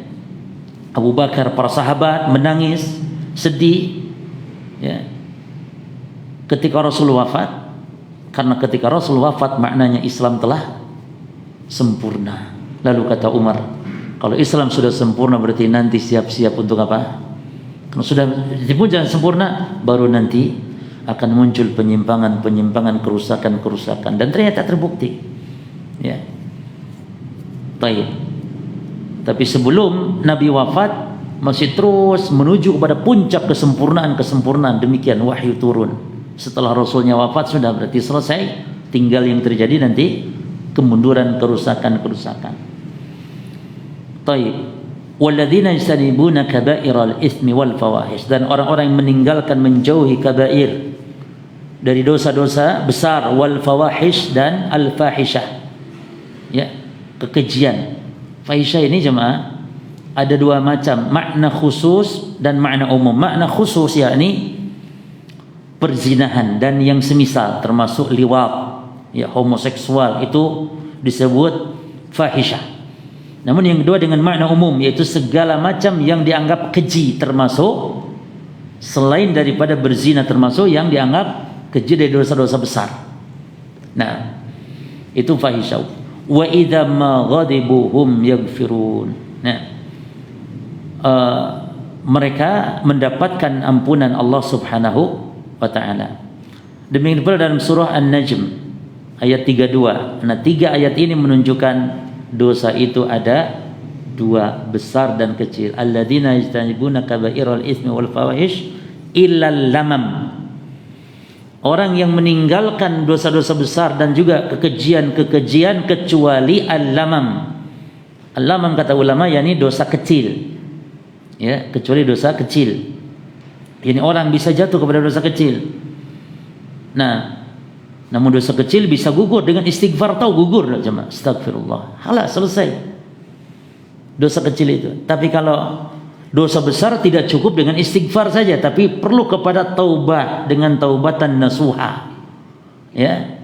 Abu Bakar, para sahabat menangis, sedih, ya, ketika Rasul wafat. Karena ketika Rasul wafat maknanya Islam telah sempurna. Lalu kata Umar, kalau Islam sudah sempurna berarti nanti siap-siap untuk apa? Kalau sudah dipuja sempurna, baru nanti akan muncul penyimpangan, kerusakan. Dan ternyata terbukti. Ya. Baik. Tapi sebelum Nabi wafat masih terus menuju kepada puncak kesempurnaan. Demikian wahyu turun. Setelah Rasulnya wafat sudah berarti selesai. Tinggal yang terjadi nanti kemunduran, kerusakan. Baik. Walladzina yajtanibuna kaba'iral itsmi wal fawahish, dan orang-orang yang meninggalkan, menjauhi kabair dari dosa-dosa besar, wal fawahish dan al fahishah, ya, kekejian. Fahisyah ini jemaah ada dua macam, makna khusus dan makna umum. Makna khusus yakni perzinahan dan yang semisal, termasuk liwat, ya, homoseksual, itu disebut fahisyah. Namun yang kedua dengan makna umum, yaitu segala macam yang dianggap keji, termasuk selain daripada berzina, termasuk yang dianggap keji dari dosa-dosa besar. Nah, itu fahisyah. Wa idza ma ghadibu hum yaghfirun. Nah, mereka mendapatkan ampunan Allah Subhanahu wa taala. Demikian pula dalam surah An-Najm ayat 32. Nah, 3 ayat ini menunjukkan dosa itu ada dua, besar dan kecil. Alladzina yajtanibuna kaba'iral itsmi wal fawahish illal lamam. Orang yang meninggalkan dosa-dosa besar dan juga kekejian kecuali al-lamam. Al-lamam kata ulama yakni dosa kecil. Ya, kecuali dosa kecil. Yani orang bisa jatuh kepada dosa kecil. Nah, namun dosa kecil bisa gugur dengan istighfar, tahu gugur tak jemaah? Astagfirullah. Halah, selesai. Dosa kecil itu. Tapi kalau dosa besar tidak cukup dengan istighfar saja, tapi perlu kepada taubat dengan taubatan nasuha. Ya.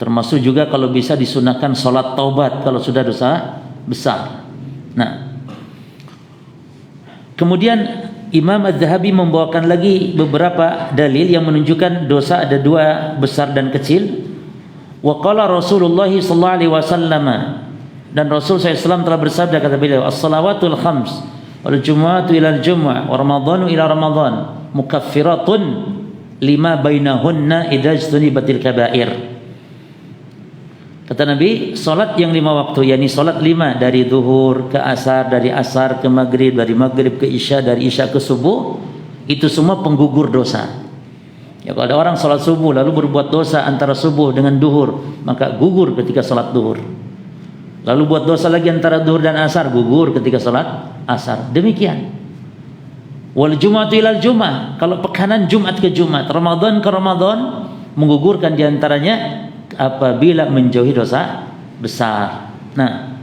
Termasuk juga kalau bisa disunahkan salat taubat kalau sudah dosa besar. Nah, kemudian Imam Az-Zahabi membawakan lagi beberapa dalil yang menunjukkan dosa ada dua, besar dan kecil. Wa qala Rasulullah sallallahu alaihi wasallam, dan Rasul SAW telah bersabda, kata beliau, as-salawatul khams wal jumu'atu ila al-jumu'ah wa ramadhanu ila ramadhan mukaffiratun lima bainahunna idza ijtanibatil kaba'ir. Kata Nabi, salat yang 5 waktu, yakni salat 5 dari zuhur ke asar, dari asar ke maghrib, dari maghrib ke isya, dari isya ke subuh, itu semua penggugur dosa. Ya, kalau ada orang salat subuh lalu berbuat dosa antara subuh dengan duhur, maka gugur ketika salat duhur. Lalu buat dosa lagi antara duhur dan asar, gugur ketika salat asar. Demikian. Wal jumu'atu ilal jumu'ah, kalau pekanan Jumat ke Jumat, Ramadan ke Ramadan, menggugurkan diantaranya apabila menjauhi dosa besar. Nah,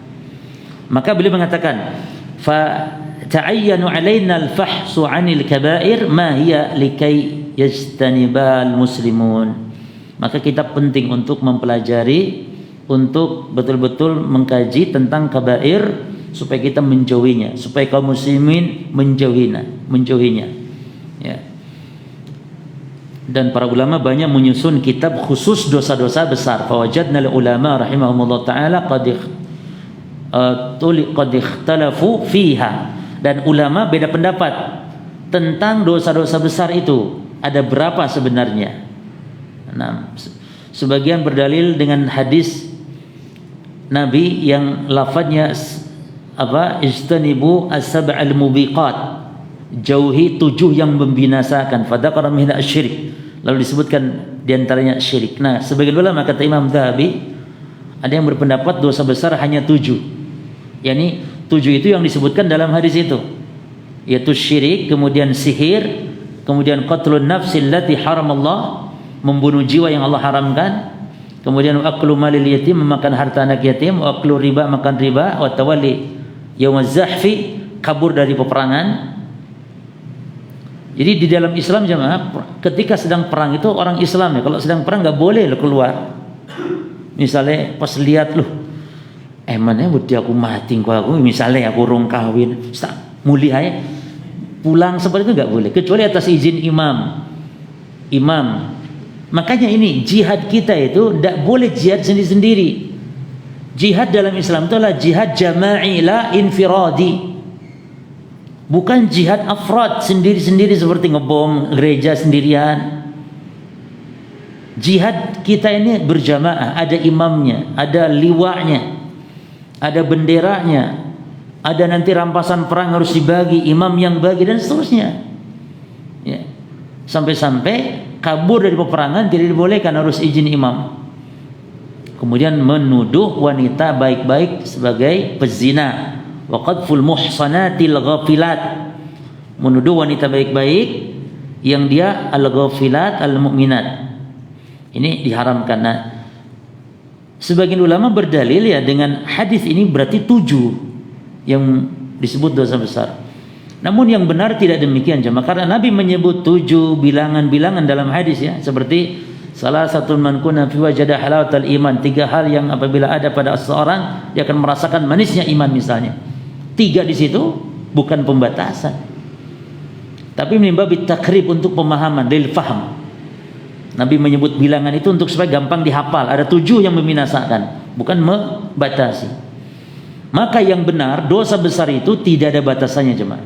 maka beliau mengatakan, fa ta'ayyanu 'alaina al-fahsu 'anil kaba'ir ma hiya likai yajtanibal muslimun. Maka kita penting untuk mempelajari, untuk betul-betul mengkaji tentang kabair supaya kita menjauhinya, supaya kaum muslimin menjauhinya. Ya. Dan para ulama banyak menyusun kitab khusus dosa-dosa besar. Fawajadna ulama rahimahumullah taala qad ikhtalafu fiha. Dan ulama beda pendapat tentang dosa-dosa besar itu. Ada berapa sebenarnya? Nah, sebagian berdalil dengan hadis Nabi yang lafadznya apa? Ijtanibu as-sab'al mubiqat. Jauhi 7 yang membinasakan. Fadzakara minha asy-syirik. Lalu disebutkan diantaranya syirik. Nah, sebagian ulama kata Imam Zahabi, ada yang berpendapat dosa besar hanya 7. Yani 7 itu yang disebutkan dalam hadis itu, yaitu syirik, kemudian sihir, kemudian qatlun nafsil lati haramallah, membunuh jiwa yang Allah haramkan, kemudian aklu malil yatim, memakan harta anak yatim, wa aklu riba, makan riba, wa tawalli yaumaz zahfi, kabur dari peperangan. Jadi di dalam Islam jemaah, ketika sedang perang itu orang Islam ya, kalau sedang perang nggak boleh keluar. Misalnya pas lihat Mana budi aku mati kalau aku misalnya aku rong kawin, mulia ya. Pulang seperti itu nggak boleh kecuali atas izin imam. Makanya ini jihad kita itu tidak boleh jihad sendiri-sendiri. Jihad dalam Islam itu adalah jihad jama'i la infiradi. Bukan jihad afrad sendiri-sendiri seperti ngebom gereja sendirian. Jihad kita ini berjamaah, ada imamnya, ada liwanya, ada benderanya, ada nanti rampasan perang harus dibagi, imam yang bagi dan seterusnya. Ya. Sampai-sampai kabur dari peperangan tidak dibolehkan, harus izin imam. Kemudian menuduh wanita baik-baik sebagai pezina. Wa qadful muhsanatil ghafilat. Menuduh wanita baik-baik yang dia al-ghafilat al-mu'minat. Ini diharamkan. Nah, sebagian ulama berdalil ya dengan hadis ini berarti 7 yang disebut dosa besar. Namun yang benar tidak demikian jemaah, karena Nabi menyebut 7 bilangan-bilangan dalam hadis ya, seperti salah satu man kunna fi wajada halawatal iman, 3 hal yang apabila ada pada seseorang dia akan merasakan manisnya iman misalnya. 3 di situ bukan pembatasan, tapi menimba bitakrib untuk pemahaman, lil faham. Nabi menyebut bilangan itu untuk supaya gampang dihafal. Ada 7 yang membinasakan, bukan membatasi. Maka yang benar dosa besar itu tidak ada batasannya jemaah.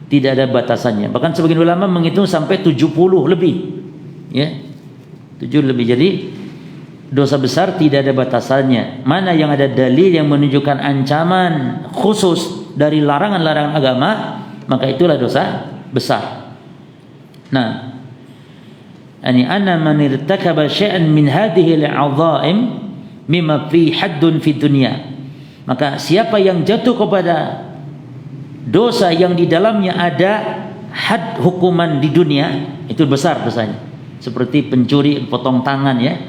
Tidak ada batasannya. Bahkan sebagian ulama menghitung sampai 70 lebih. Ya. 7 lebih. Jadi dosa besar tidak ada batasannya. Mana yang ada dalil yang menunjukkan ancaman khusus dari larangan-larangan agama, maka itulah dosa besar. Nah, anna man irtakaba syai'an min hadhihi al-'adha'im mimma fi haddun fi dunya. Maka siapa yang jatuh kepada dosa yang di dalamnya ada had hukuman di dunia, itu besar dosanya. Seperti pencuri, potong tangan ya.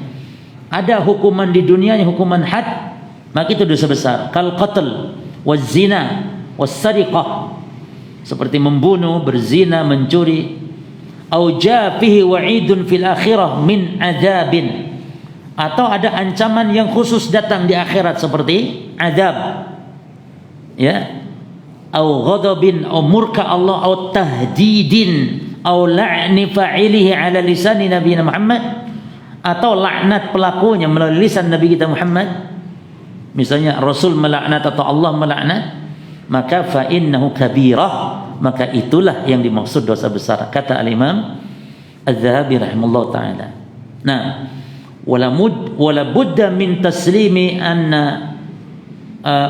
Ada hukuman di dunia, hukuman had, maka itu dosa besar. Kal qatl, waz zina, was sariqah. Seperti membunuh, berzina, mencuri. Au jaa fihi wa'idun fil akhirah min adzabin. Atau ada ancaman yang khusus datang di akhirat seperti azab. Ya. Au ghadabin au murka Allah au tahdidin au la'ni fa'ilihi ala lisani Nabi Muhammad, atau laknat pelakunya melalui lisan Nabi kita Muhammad. Misalnya Rasul melaknat atau Allah melaknat, maka fa innahu kabirah, maka itulah yang dimaksud dosa besar, kata al-Imam Az-Zahabi rahimallahu taala. Nah, wala budda min taslimi anna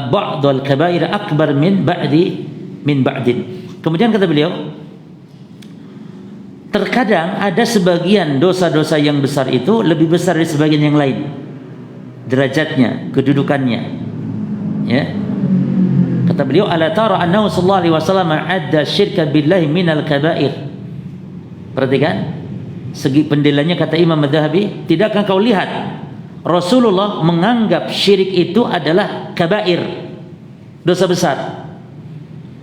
ba'd al-kaba'ir akbar min ba'din. Kemudian kata beliau, terkadang ada sebagian dosa-dosa yang besar itu lebih besar dari sebagian yang lain, derajatnya, kedudukannya. Ya. Kata beliau, ala tara annahu sallallahu alaihi wasallam adda syirka billahi minal kaba'ir. Perhatikan segi pendelanya, kata Imam Az-Zahabi, tidakkah kau lihat Rasulullah menganggap syirik itu adalah kabair, dosa besar.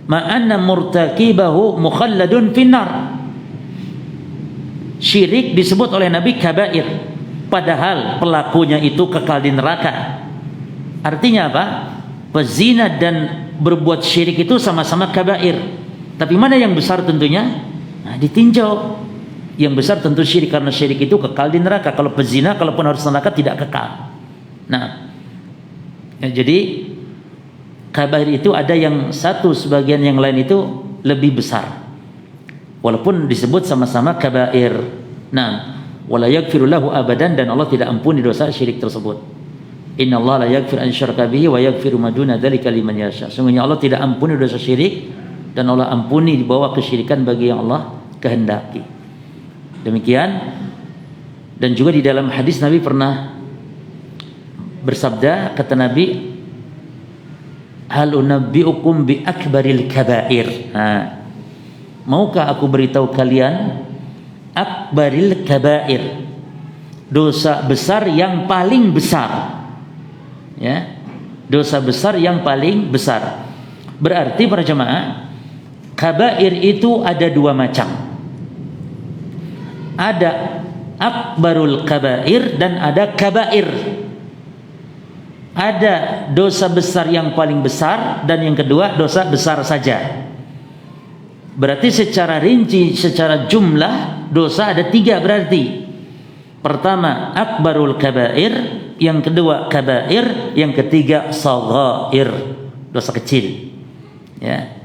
Ma'anna murtakibahu mukhalladun finnar. Syirik disebut oleh Nabi kabair, padahal pelakunya itu kekal di neraka. Artinya apa? Pezina dan berbuat syirik itu sama-sama kabair. Tapi mana yang besar tentunya? Nah, ditinjau. Yang besar tentu syirik, karena syirik itu kekal di neraka. Kalau pezina, kalaupun harus neraka, tidak kekal. Nah, ya, jadi kabair itu ada yang satu, sebagian yang lain itu lebih besar, walaupun disebut sama-sama kabair. Nah, wala yaghfiru lahu abadan, dan Allah tidak ampuni dosa syirik tersebut. Innallaha la yaghfir an syaraka bihi wa yaghfiru ma duna dzalika liman yasha. Sungguhnya Allah tidak ampuni dosa syirik, dan Allah ampuni di bawah kesyirikan bagi yang Allah kehendaki. Demikian. Dan juga di dalam hadis Nabi pernah bersabda, kata Nabi, hal unabbiukum bi akbaril kabair. Nah, maukah aku beritahu kalian akbaril kabair, dosa besar yang paling besar. Ya, dosa besar yang paling besar. Berarti para jemaah, kabair itu ada 2 macam. Ada akbarul kabair dan ada kabair. Ada dosa besar yang paling besar, dan yang kedua dosa besar saja. Berarti secara rinci, secara jumlah dosa ada 3 berarti. Pertama akbarul kabair, yang kedua kabair, yang ketiga saghair, dosa kecil. Ya.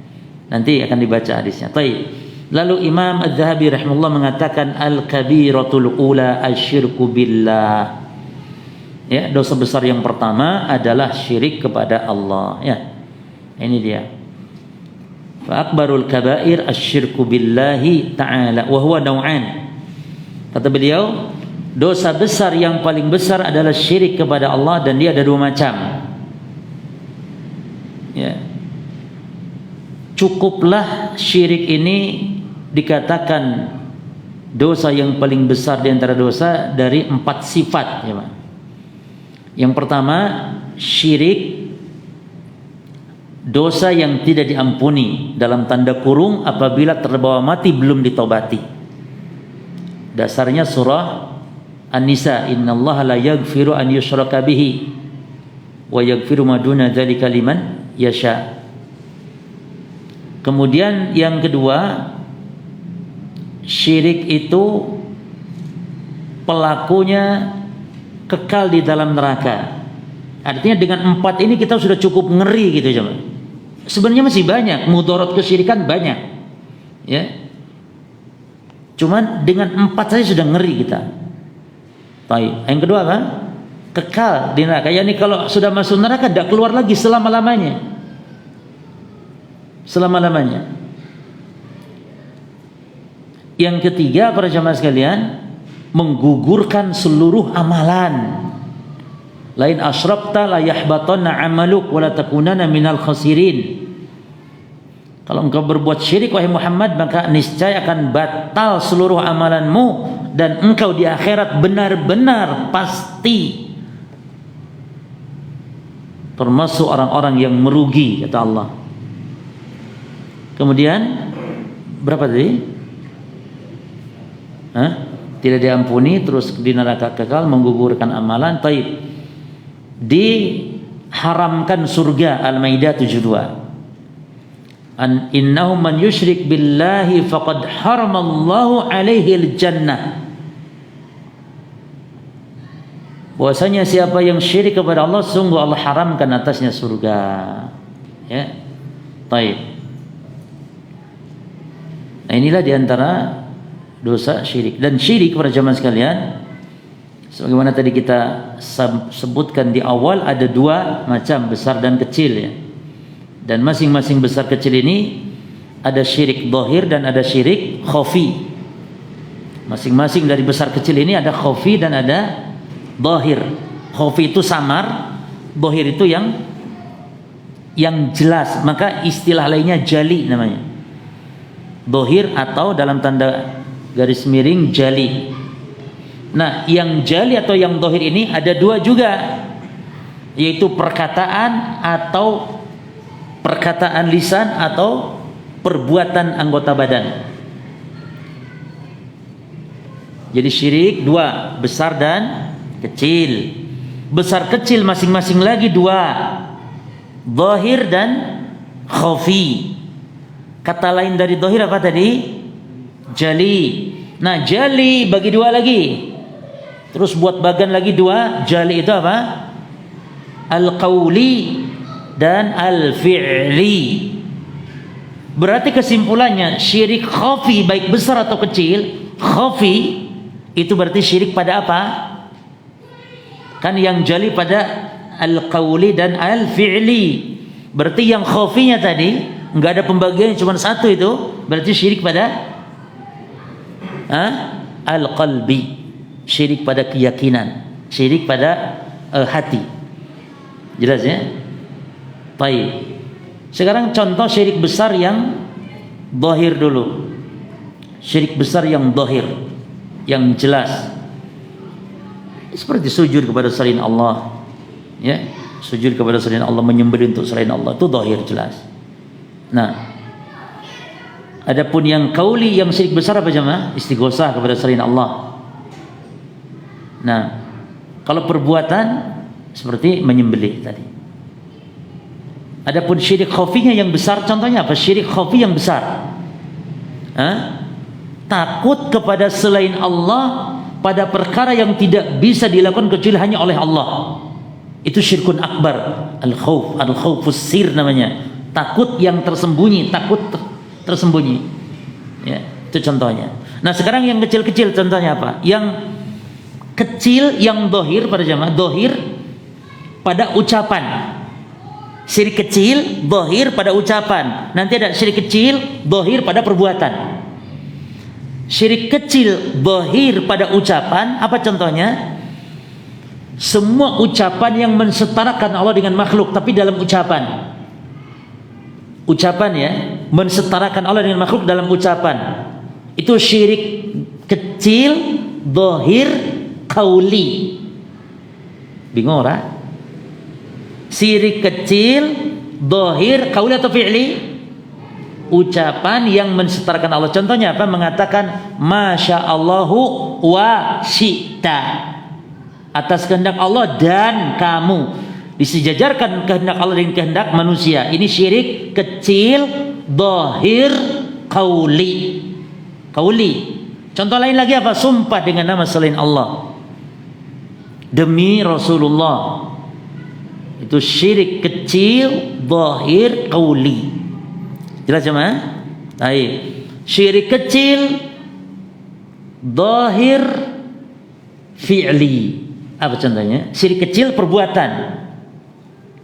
Nanti akan dibaca hadisnya. Baik. Lalu Imam Az-Zahabi rahimahullah mengatakan al-kabiratul ula asyirku billah. Ya, dosa besar yang pertama adalah syirik kepada Allah. Ya. Ini dia. Fa akbarul kabair asyirku billahi ta'ala wa huwa naw'an. Kata beliau, dosa besar yang paling besar adalah syirik kepada Allah, dan dia ada 2 macam. Ya. Cukuplah syirik ini dikatakan dosa yang paling besar di antara dosa dari 4 sifat, ya Pak. Yang pertama, syirik dosa yang tidak diampuni, dalam tanda kurung apabila terbawa mati belum ditobati. Dasarnya surah An-Nisa, innallaha la yaghfiru an yushraka bihi wa yaghfiru ma duna dzalika liman yasha. Kemudian yang kedua, syirik itu pelakunya kekal di dalam neraka. Artinya dengan 4 ini kita sudah cukup ngeri gitu, coba. Sebenarnya masih banyak mudarat kesyirikan, banyak. Ya. Cuman dengan 4 saja sudah ngeri kita. Baik. Yang kedua apa? Kekal di neraka. Yani kalau sudah masuk neraka tidak keluar lagi selama-lamanya. Selama-lamanya. Yang ketiga, para jamaah sekalian, menggugurkan seluruh amalan. Lain asyrakta la yahbatanna amaluk wa la takunanna minal khasirin. Kalau engkau berbuat syirik wahai Muhammad, maka niscaya akan batal seluruh amalanmu, dan engkau di akhirat benar-benar pasti termasuk orang-orang yang merugi, kata Allah. Kemudian berapa tadi? Tidak diampuni, terus di neraka kekal, menggugurkan amalan. Taib. Diharamkan surga, Al-Maidah 72. Innahu man yusyrik billahi faqad haramallahu alaihi al-jannah. Bahwasanya siapa yang syirik kepada Allah, sungguh Allah haramkan atasnya surga. Ya. Taib. Nah, inilah diantara dosa syirik. Dan syirik, para jamaah sekalian, sebagaimana tadi kita sebutkan di awal, ada 2 macam, besar dan kecil, ya. Dan masing-masing besar kecil ini ada syirik zahir dan ada syirik khafi. Masing-masing dari besar kecil ini ada khafi dan ada zahir. Khafi itu samar, zahir itu yang jelas. Maka istilah lainnya jali namanya. Zahir atau dalam tanda garis miring jali. Nah, yang jali atau yang zahir ini ada 2 juga, yaitu perkataan atau perkataan lisan atau perbuatan anggota badan. Jadi syirik 2, besar dan kecil. Besar kecil masing-masing lagi 2, zahir dan khafi. Kata lain dari zahir apa tadi? Jali. Nah, jali bagi 2 lagi. Terus buat bagan lagi 2. Jali itu apa? Al-qawli dan al-fi'li. Berarti kesimpulannya, syirik khafi baik besar atau kecil, khafi itu berarti syirik pada apa? Kan yang jali pada al-qawli dan al-fi'li. Berarti yang khafinya tadi enggak ada pembagiannya, cuma 1 itu, berarti syirik pada al-qalbi, syirik pada keyakinan, syirik pada hati. Jelas ya? Baik. Sekarang contoh syirik besar yang zahir dulu. Syirik besar yang zahir, yang jelas. Seperti sujud kepada selain Allah. Ya, sujud kepada selain Allah, menyembelih untuk selain Allah, itu zahir jelas. Nah, adapun yang kauli, yang syirik besar apa jemaah? Istighosah kepada selain Allah. Nah, kalau perbuatan seperti menyembelih tadi. Adapun syirik khafinya yang besar, contohnya apa? Syirik khafi yang besar, takut kepada selain Allah pada perkara yang tidak bisa dilakukan kecuali hanya oleh Allah. Itu syirkun akbar. Al-khawfus sir namanya. Takut yang tersembunyi, takut tersembunyi. Ya, itu contohnya. Nah, sekarang yang kecil-kecil contohnya apa? Yang kecil yang dohir pada jamaah, dohir pada ucapan. Syirik kecil dohir pada ucapan. Nanti ada syirik kecil dohir pada perbuatan. Syirik kecil dohir pada ucapan, apa contohnya? Semua ucapan yang mensetarakan Allah dengan makhluk, tapi dalam ucapan. Ucapan ya, mensetarakan Allah dengan makhluk dalam ucapan. Itu syirik kecil dohir qauli. Bingung ora? Syirik kecil dohir qauli atau fi'li? Ucapan yang mensetarakan Allah. Contohnya apa? Mengatakan Masya Allahu wa syi'ta, atas kehendak Allah dan kamu. Disejajarkan kehendak Allah dengan kehendak manusia. Ini syirik kecil dohir qauli. Qauli. Contoh lain lagi apa? Sumpah dengan nama selain Allah, demi Rasulullah. Itu syirik kecil dohir qauli. Jelas jemaah? Baik. Syirik kecil dohir fi'li. Apa contohnya? Syirik kecil perbuatan.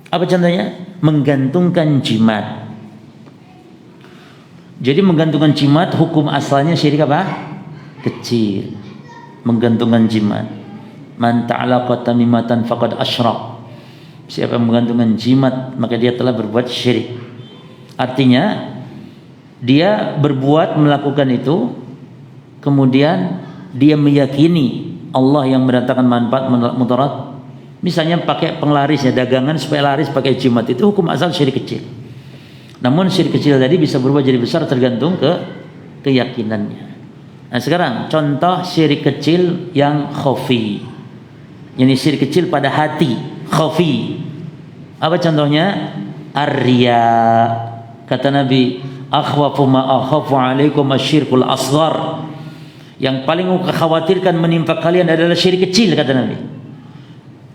Apa contohnya? Menggantungkan jimat. Jadi menggantungkan jimat hukum asalnya syirik apa? Kecil. Menggantungkan jimat. Man ta'alaqa tamimatan faqad asyrak. Siapa yang menggantungkan jimat maka dia telah berbuat syirik. Artinya dia berbuat melakukan itu, kemudian dia meyakini Allah yang mendatangkan manfaat mudarat. Misalnya pakai penglaris ya, dagangan supaya laris pakai jimat, itu hukum asal syirik kecil. Namun syirik kecil tadi bisa berubah jadi besar tergantung keyakinannya. Nah, sekarang contoh syirik kecil yang khafi. Ini syirik kecil pada hati, khafi. Apa contohnya? Ar-riya. Kata Nabi, akhwafu ma akhafu alaikum asyirkul asghar. Yang paling khawatirkan menimpa kalian adalah syirik kecil, kata Nabi.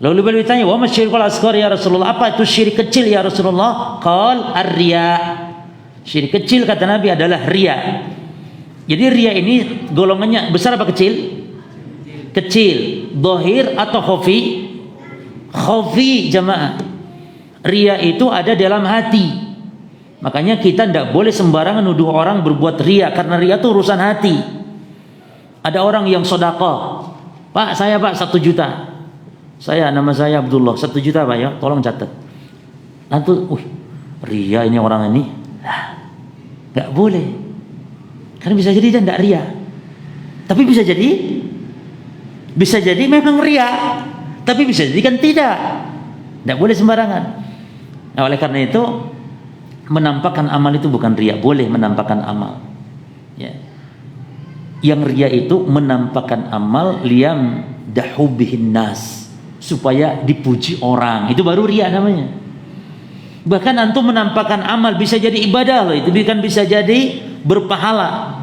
Lalu beliau ditanya, wa ma syirkul asghar ya Rasulullah? Apa itu syirik kecil ya Rasulullah? Qal ar-riya. Syirik kecil kata Nabi adalah riya. Jadi riya ini golongannya besar apa kecil? Kecil. Dohir atau khafi? Khafi jamaah. Riya itu ada dalam hati. Makanya kita tidak boleh sembarangan nuduh orang berbuat riya, karena riya itu urusan hati. Ada orang yang sedekah, Pak saya Pak 1 juta, nama saya Abdullah, 1 juta Pak ya, tolong catat. Lalu, riya ini orang ini, nggak boleh, karena bisa jadi dia tidak riya, tapi bisa jadi memang riya, tapi bisa jadi kan tidak boleh sembarangan. Nah, oleh karena itu menampakkan amal itu bukan riya, boleh menampakkan amal. Ya. Yang riya itu menampakkan amal liyam dahubihin nas, supaya dipuji orang. Itu baru riya namanya. Bahkan antum menampakkan amal bisa jadi ibadah loh, itu kan bisa jadi berpahala.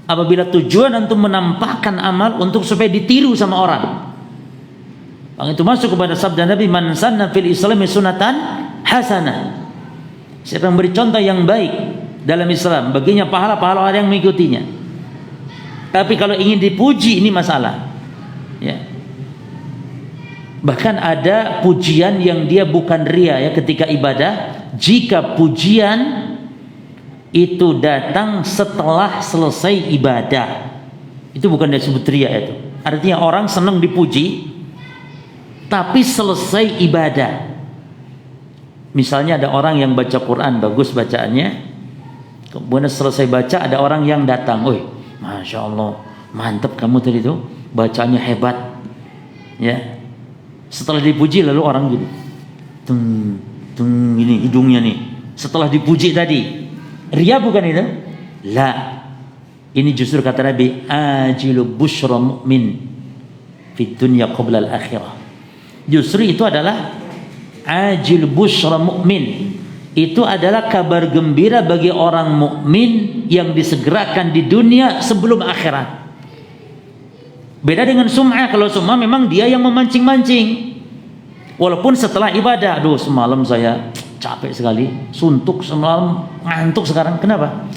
Apabila tujuan antum menampakkan amal untuk supaya ditiru sama orang. Itu masuk kepada sabda Nabi, man sanna fil islami sunatan hasanah. Siapa yang beri contoh yang baik dalam Islam, baginya pahala-pahala orang yang mengikutinya. Tapi kalau ingin dipuji, ini masalah. Ya. Bahkan ada pujian yang dia bukan riya ya ketika ibadah, jika pujian itu datang setelah selesai ibadah, itu bukan disebut riya itu. Artinya orang senang dipuji, tapi selesai ibadah. Misalnya ada orang yang baca Quran bagus bacaannya, kemudian selesai baca ada orang yang datang, Masya Allah, mantap kamu tadi itu, bacaannya hebat. Ya. Setelah dipuji lalu orang gini, ini hidungnya nih. Setelah dipuji tadi, riya bukan itu? La. Ini justru kata Nabi, ajilu busyra mu'min fid dunya qabla al-akhirah. Justru itu adalah ajil busyra mukmin. Itu adalah kabar gembira bagi orang mukmin yang disegerakan di dunia sebelum akhirat. Beda dengan sum'ah. Kalau sum'ah memang dia yang memancing-mancing. Walaupun setelah ibadah, aduh semalam saya capek sekali, suntuk semalam, ngantuk sekarang. Kenapa?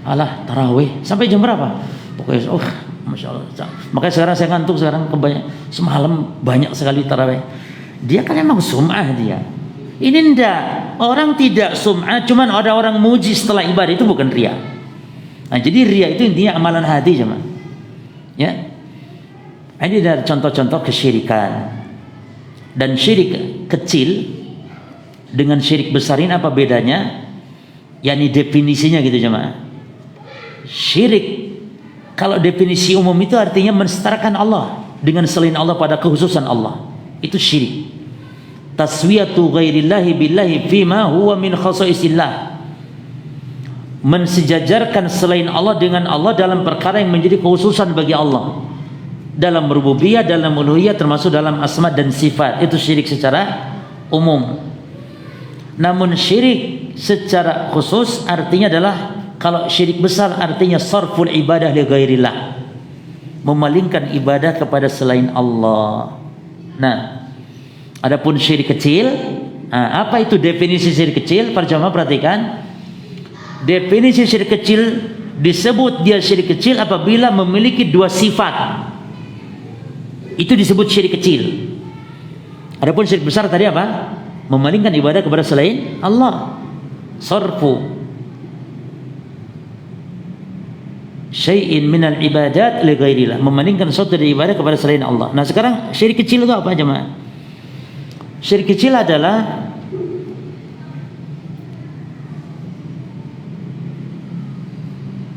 Alah, tarawih sampai jam berapa? Pokoknya Masya Allah. Makanya sekarang saya ngantuk sekarang semalam banyak sekali tarawih. Dia kan emang sum'ah dia. Ini ndak. Orang tidak sum'ah, cuman ada orang muji setelah ibadah, itu bukan riya. Nah, jadi riya itu intinya amalan hati cuma. Ya. Ini dari contoh-contoh kesyirikan. Dan syirik kecil dengan syirik besar ini apa bedanya? Yani definisinya gitu jemaah. Syirik kalau definisi umum itu artinya mensetarakan Allah dengan selain Allah pada kekhususan Allah. Itu syirik. Taswiyatu ghairillahi billahi fima huwa min khasaisillah. Mensejajarkan selain Allah dengan Allah dalam perkara yang menjadi kekhususan bagi Allah. Dalam rububiyah, dalam uluhiyah, termasuk dalam asma dan sifat. Itu syirik secara umum. Namun syirik secara khusus artinya adalah, kalau syirik besar artinya sarful ibadah li ghairillah, memalingkan ibadah kepada selain Allah. Nah, adapun syirik kecil, apa itu definisi syirik kecil? Para jamaah perhatikan. Definisi syirik kecil disebut dia syirik kecil apabila memiliki dua sifat. Itu disebut syirik kecil. Adapun syirik besar tadi apa? Memalingkan ibadah kepada selain Allah. Sarfu syai'in minal ibadat li ghairillah, memalingkan sesuatu dari ibadah kepada selain Allah. Nah, sekarang syirik kecil itu apa jemaah? Syirik kecil adalah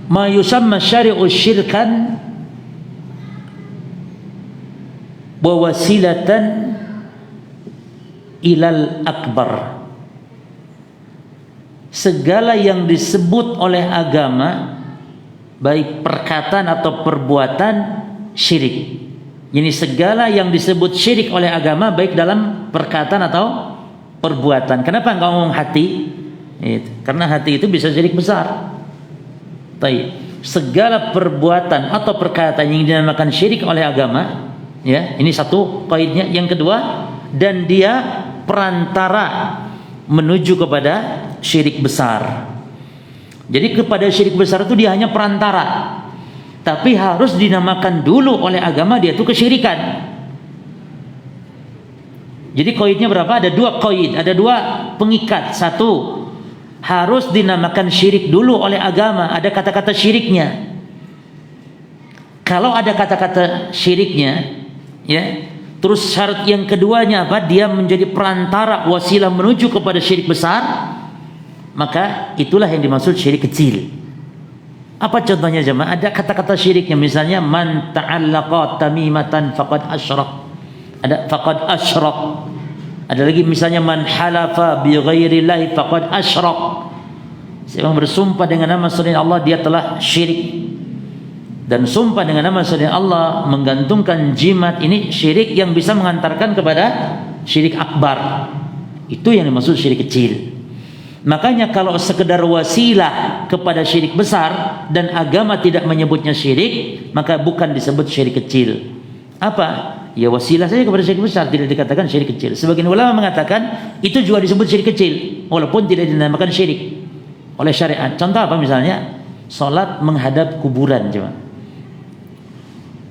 ma yusamma syari'u syirkan wa wasilatan ilal akbar. Segala yang disebut oleh agama, baik perkataan atau perbuatan, syirik. Jadi segala yang disebut syirik oleh agama, baik dalam perkataan atau perbuatan. Kenapa enggak ngomong hati? Karena hati itu bisa syirik besar. Segala perbuatan atau perkataan yang dinamakan syirik oleh agama, ya, ini satu kaidnya. Yang kedua, dan dia perantara menuju kepada syirik besar. Jadi kepada syirik besar itu dia hanya perantara, tapi harus dinamakan dulu oleh agama dia itu kesyirikan. Jadi kaidnya berapa? Ada dua kaid, ada dua pengikat. Satu, harus dinamakan syirik dulu oleh agama, ada kata-kata syiriknya. Kalau ada kata-kata syiriknya, ya, terus syarat yang keduanya apa? Dia menjadi perantara, wasilah menuju kepada syirik besar, maka itulah yang dimaksud syirik kecil. Apa contohnya jemaah? Ada kata-kata syiriknya, misalnya man ta'allaqa tamimatan faqad asyrak. Ada faqad asyrak. Ada lagi misalnya man halafa bi ghairillahi faqad asyrak. Siapa bersumpah dengan nama selain Allah, dia telah syirik. Dan sumpah dengan nama selain Allah, menggantungkan jimat, ini syirik yang bisa mengantarkan kepada syirik akbar. Itu yang dimaksud syirik kecil. Makanya kalau sekedar wasilah kepada syirik besar dan agama tidak menyebutnya syirik, maka bukan disebut syirik kecil. Apa? Ya wasilah saja kepada syirik besar, tidak dikatakan syirik kecil. Sebagian ulama mengatakan itu juga disebut syirik kecil, walaupun tidak dinamakan syirik oleh syariat. Contoh apa misalnya? Salat menghadap kuburan, coba.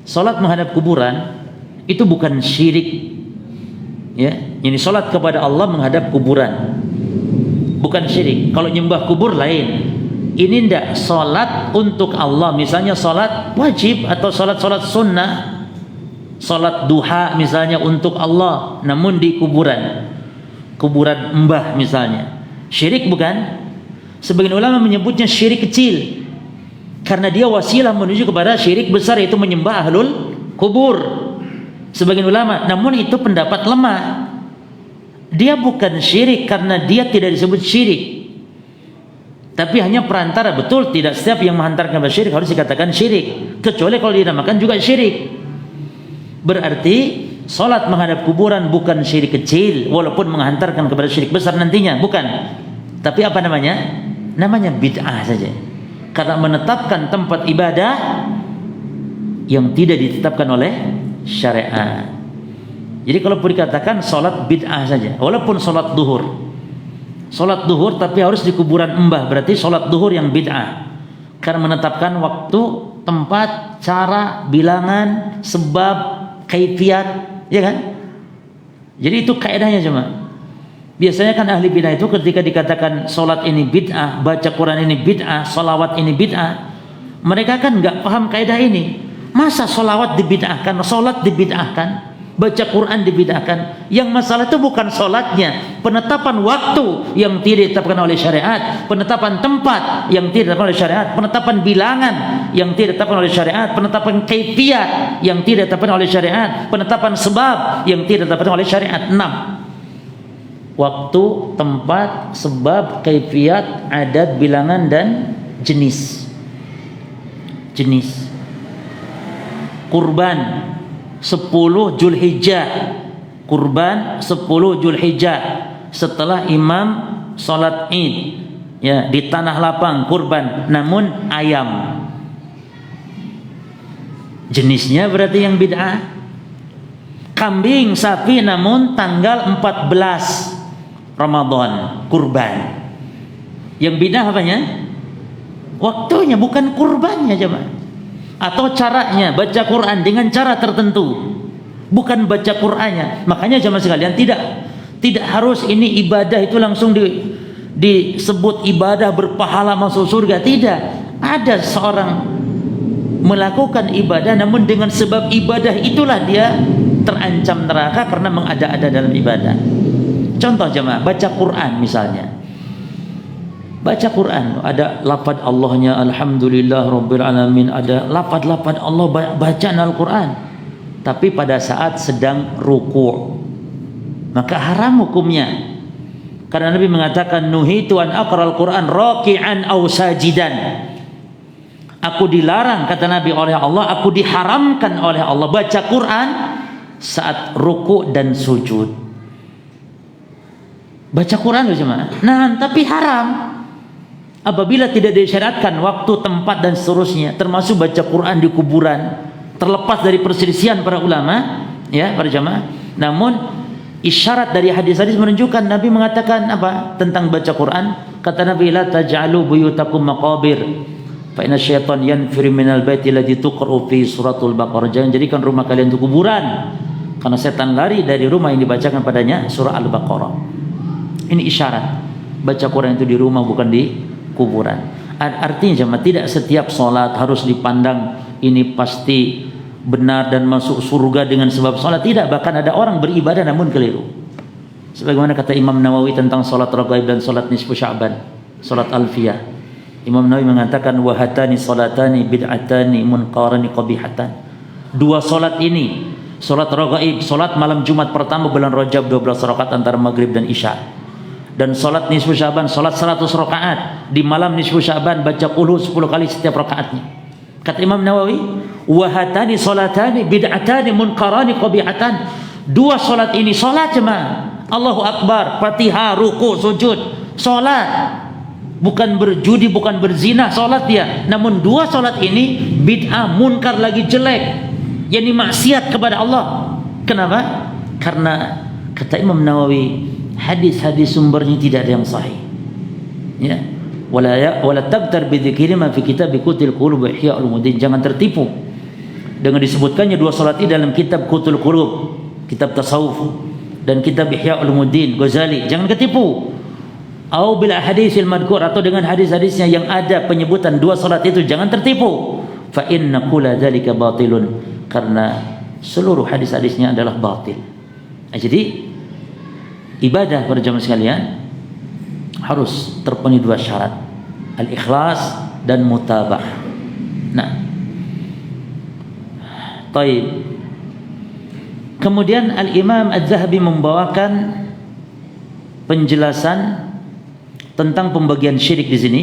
Salat menghadap kuburan itu bukan syirik, ya. Ini salat kepada Allah menghadap kuburan, bukan syirik. Kalau nyembah kubur lain. Ini ndak salat untuk Allah, misalnya salat wajib atau salat sunnah, salat duha misalnya untuk Allah, namun di kuburan mbah misalnya, syirik bukan? Sebagian ulama menyebutnya syirik kecil karena dia wasilah menuju kepada syirik besar, yaitu menyembah ahlul kubur. Sebagian ulama, namun itu pendapat lemah. Dia bukan syirik karena dia tidak disebut syirik, tapi hanya perantara. Betul, tidak setiap yang menghantarkan kepada syirik harus dikatakan syirik, kecuali kalau dinamakan juga syirik. Berarti salat menghadap kuburan bukan syirik kecil, walaupun menghantarkan kepada syirik besar nantinya, bukan. Tapi apa namanya? Namanya bid'ah saja. Karena menetapkan tempat ibadah yang tidak ditetapkan oleh syariat. Jadi kalau boleh dikatakan salat bid'ah saja, walaupun salat duhur. Salat duhur tapi harus di kuburan mbah, berarti salat duhur yang bid'ah. Karena menetapkan waktu, tempat, cara, bilangan, sebab, kaifiat, ya kan? Jadi itu kaidahnya cuma. Biasanya kan ahli bid'ah itu ketika dikatakan salat ini bid'ah, baca Quran ini bid'ah, salawat ini bid'ah, mereka kan nggak paham kaidah ini. Masa salawat dibid'ahkan, salat dibid'ahkan, baca Quran dibid'ahkan? Yang masalah itu bukan salatnya, penetapan waktu yang tidak ditetapkan oleh syariat, penetapan tempat yang tidak ditetapkan oleh syariat, penetapan bilangan yang tidak ditetapkan oleh syariat, penetapan kaifiat yang tidak ditetapkan oleh syariat, penetapan sebab yang tidak ditetapkan oleh syariat. 6. Waktu, tempat, sebab, kaifiat, adat, bilangan, dan jenis. Jenis. Kurban 10 Zulhijjah. Kurban 10 Zulhijjah setelah imam salat Id, ya, di tanah lapang kurban, namun ayam. Jenisnya berarti yang bid'ah. Kambing, sapi, namun tanggal 14 Ramadan kurban. Yang bid'ah apanya? Waktunya, bukan kurbannya jemaah. Atau caranya, baca Quran dengan cara tertentu, bukan baca Qurannya. Makanya jemaah sekalian, tidak harus ini ibadah itu langsung disebut ibadah berpahala masuk surga. Tidak. Ada seorang melakukan ibadah namun dengan sebab ibadah itulah dia terancam neraka karena mengada-ada dalam ibadah. Contoh jemaah, baca Quran misalnya. Baca Quran, ada lafaz Allahnya Alhamdulillah Rabbil Alamin, ada lafaz-lafaz Allah bacaan Al-Quran. Tapi pada saat sedang ruku', maka haram hukumnya. Karena Nabi mengatakan nuhitu an aqra'al Quran raki'an aw sajidan. Aku dilarang, kata Nabi, oleh Allah, aku diharamkan oleh Allah baca Quran saat ruku' dan sujud. Baca Quran loh jemaah. Nah, tapi haram apabila tidak disyariatkan waktu, tempat dan seterusnya, termasuk baca Quran di kuburan, terlepas dari perselisihan para ulama, ya para jemaah. Namun isyarat dari hadis-hadis menunjukkan Nabi mengatakan apa tentang baca Quran? Kata Nabi, la taj'alu buyutakum maqabir fa inna syaitan yanfiru minal baiti alladzi tuqra'u fi suratul Baqarah. Jangan jadikan rumah kalian itu kuburan, karena setan lari dari rumah yang dibacakan padanya surah Al-Baqarah. Ini isyarat baca Quran itu di rumah, bukan di kuburan. Artinya jemaah, tidak setiap sholat harus dipandang ini pasti benar dan masuk surga dengan sebab sholat. Tidak. Bahkan ada orang beribadah namun keliru. Sebagaimana kata Imam Nawawi tentang sholat raghaib dan sholat nisfu Sya'ban, sholat alfiyah. Imam Nawawi mengatakan wahatani sholatani bid'atani munqarani qabihatan. Dua sholat ini, sholat raghaib, sholat malam Jumat pertama bulan Rajab 12 rakaat antara maghrib dan isya, dan salat nisfu Sya'ban, salat 100 rakaat di malam nisfu Sya'ban, baca qul 10 kali setiap rakaatnya. Kata Imam Nawawi, wa hatani salatani bid'atani munkarani qabihatan. Dua salat ini salat jemaah. Allahu Akbar, Fatihah, ruku, sujud, salat. Bukan berjudi, bukan berzina, salat dia. Namun dua salat ini bid'ah, munkar, lagi jelek. Yani maksiat kepada Allah. Kenapa? Karena kata Imam Nawawi, hadis-hadis sumbernya tidak ada yang sahih. Ya. Wala tabtar bi dzikri ma fi kitab Qutul Qulub wa Ihya Ulumuddin. Jangan tertipu dengan disebutkannya dua salat ini dalam kitab Qutul Qulub, kitab tasawuf, dan kitab Ihya Ulumuddin Ghazali. Jangan ketipu. Au bil ahaditsil madhkur, atau dengan hadis-hadisnya yang ada penyebutan dua salat itu, jangan tertipu. Fa inna kulla dzalika batilun, karena seluruh hadis-hadisnya adalah batil. Jadi ibadah pada jamaah sekalian harus terpenuhi dua syarat, al-ikhlas dan mutabah. Nah, taib. Kemudian Al-Imam Az-Zahabi membawakan penjelasan tentang pembagian syirik di sini.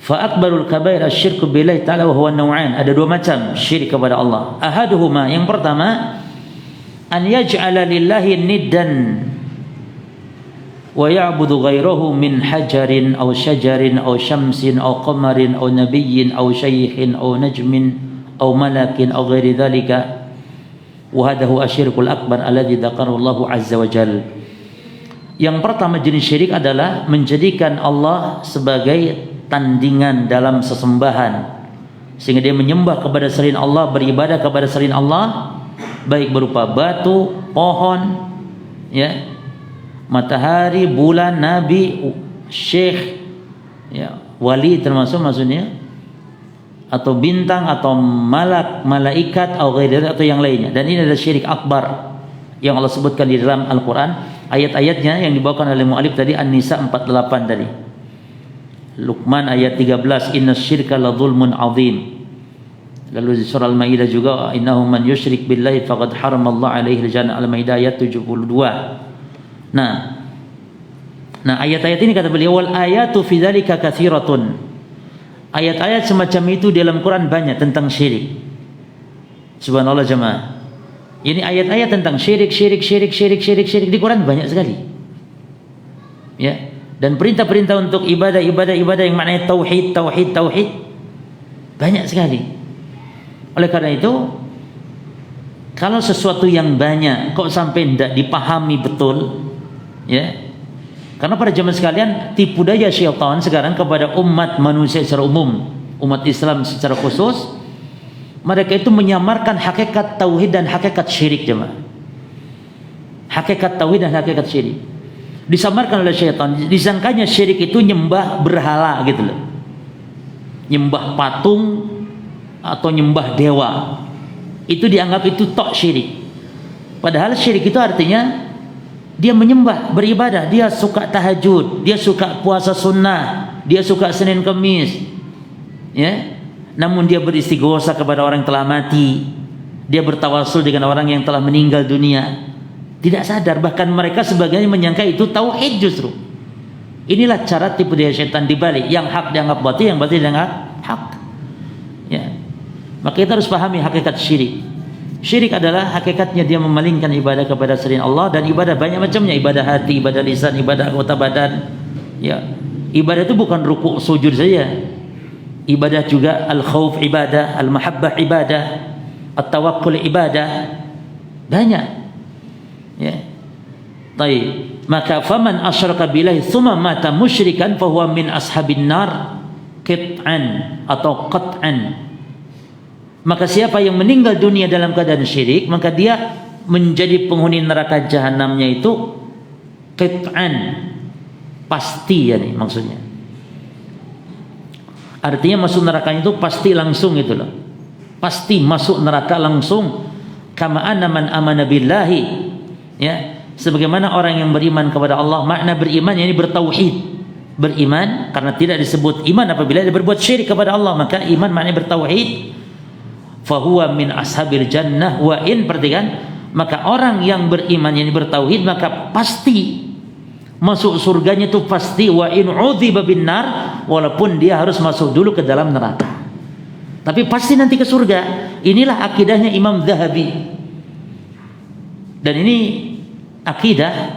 Fa akbarul kabair asyirku billahi ta'ala wa huwa naw'an. Ada dua macam syirik kepada Allah. Ahaduhuma, yang pertama, an yaj'ala lillahi niddan wa ya'budu ghairahu min hajarin aw syajarin aw syamsin aw qamarin aw nabiyyin aw syaikhin aw najmin aw malakin aw ghairi dhalika wa hadahu asyirkul akbar alladzi dzakarahu Allah azza wa jalla. Yang pertama jenis syirik adalah menjadikan Allah sebagai tandingan dalam sesembahan, sehingga dia menyembah kepada selain Allah, beribadah kepada selain Allah, baik berupa batu, pohon, ya, matahari, bulan, nabi, syekh, ya, wali termasuk maksudnya, atau bintang, atau malaikat, atau yang lainnya. Dan ini adalah syirik akbar yang Allah sebutkan di dalam Al-Quran. Ayat-ayatnya yang dibawakan oleh mu'alif tadi An-Nisa 48 tadi, Luqman ayat 13, inna syirka la zulmun azim. Lalu di surah Al-Maidah juga, innahu man yusyrik billahi faqad haramallahu alaihi al-jannah, Al-Maidah ayat 72. Nah ayat-ayat ini kata beliau, wal ayatu fi dzalika katsiratun. Ayat-ayat semacam itu dalam Quran banyak tentang syirik. Subhanallah jemaah. Ini ayat-ayat tentang syirik di Quran banyak sekali. Ya, dan perintah-perintah untuk ibadah yang maknanya tauhid banyak sekali. Oleh karena itu, kalau sesuatu yang banyak kok sampai tidak dipahami betul, ya. Karena pada zaman sekalian tipu daya syaitan sekarang kepada umat manusia secara umum, umat Islam secara khusus, mereka itu menyamarkan hakikat tauhid dan hakikat syirik jemaah. Hakikat tauhid dan hakikat syirik disamarkan oleh syaitan. Disangkanya syirik itu nyembah berhala gitu loh, nyembah patung atau nyembah dewa, itu dianggap itu tok syirik. Padahal syirik itu artinya dia menyembah, beribadah, dia suka tahajud, dia suka puasa sunnah, dia suka Senin Kemis, ya. Namun dia beristighosa kepada orang yang telah mati, dia bertawasul dengan orang yang telah meninggal dunia, tidak sadar. Bahkan mereka sebagian menyangka itu tauhid justru. Inilah cara tipu daya syaitan dibalik, yang hak dianggap batil, yang batil dianggap hak. Ya. Maka kita harus pahami hakikat syirik. Syirik adalah hakikatnya dia memalingkan ibadah kepada selain Allah, dan ibadah banyak macamnya, ibadah hati, ibadah lisan, ibadah anggota badan. Ya. Ibadah itu bukan rukuk sujud saja. Ibadah juga al-khauf ibadah, al-mahabbah ibadah, at-tawakkul ibadah, banyak. Ya. Baik, maka faman asyraka billahi tsumma mata musyrikan fahuwa min ashabin nar qit'an atau qat'an. Maka siapa yang meninggal dunia dalam keadaan syirik, maka dia menjadi penghuni neraka jahanamnya itu qit'an, pasti ya nih maksudnya. Artinya masuk nerakanya itu pasti langsung itu loh. Pasti masuk neraka langsung. Kama anna man amana billahi, ya, sebagaimana orang yang beriman kepada Allah. Makna beriman yakni bertauhid. Beriman karena tidak disebut iman apabila dia berbuat syirik kepada Allah, maka iman maknanya bertauhid. Fahuwa min ashabil jannah wa in, perhatikan, maka orang yang beriman yakni bertauhid maka pasti masuk surganya itu pasti, wa in udhiba binnar, walaupun dia harus masuk dulu ke dalam neraka, tapi pasti nanti ke surga. Inilah akidahnya Imam Zahabi, dan ini akidah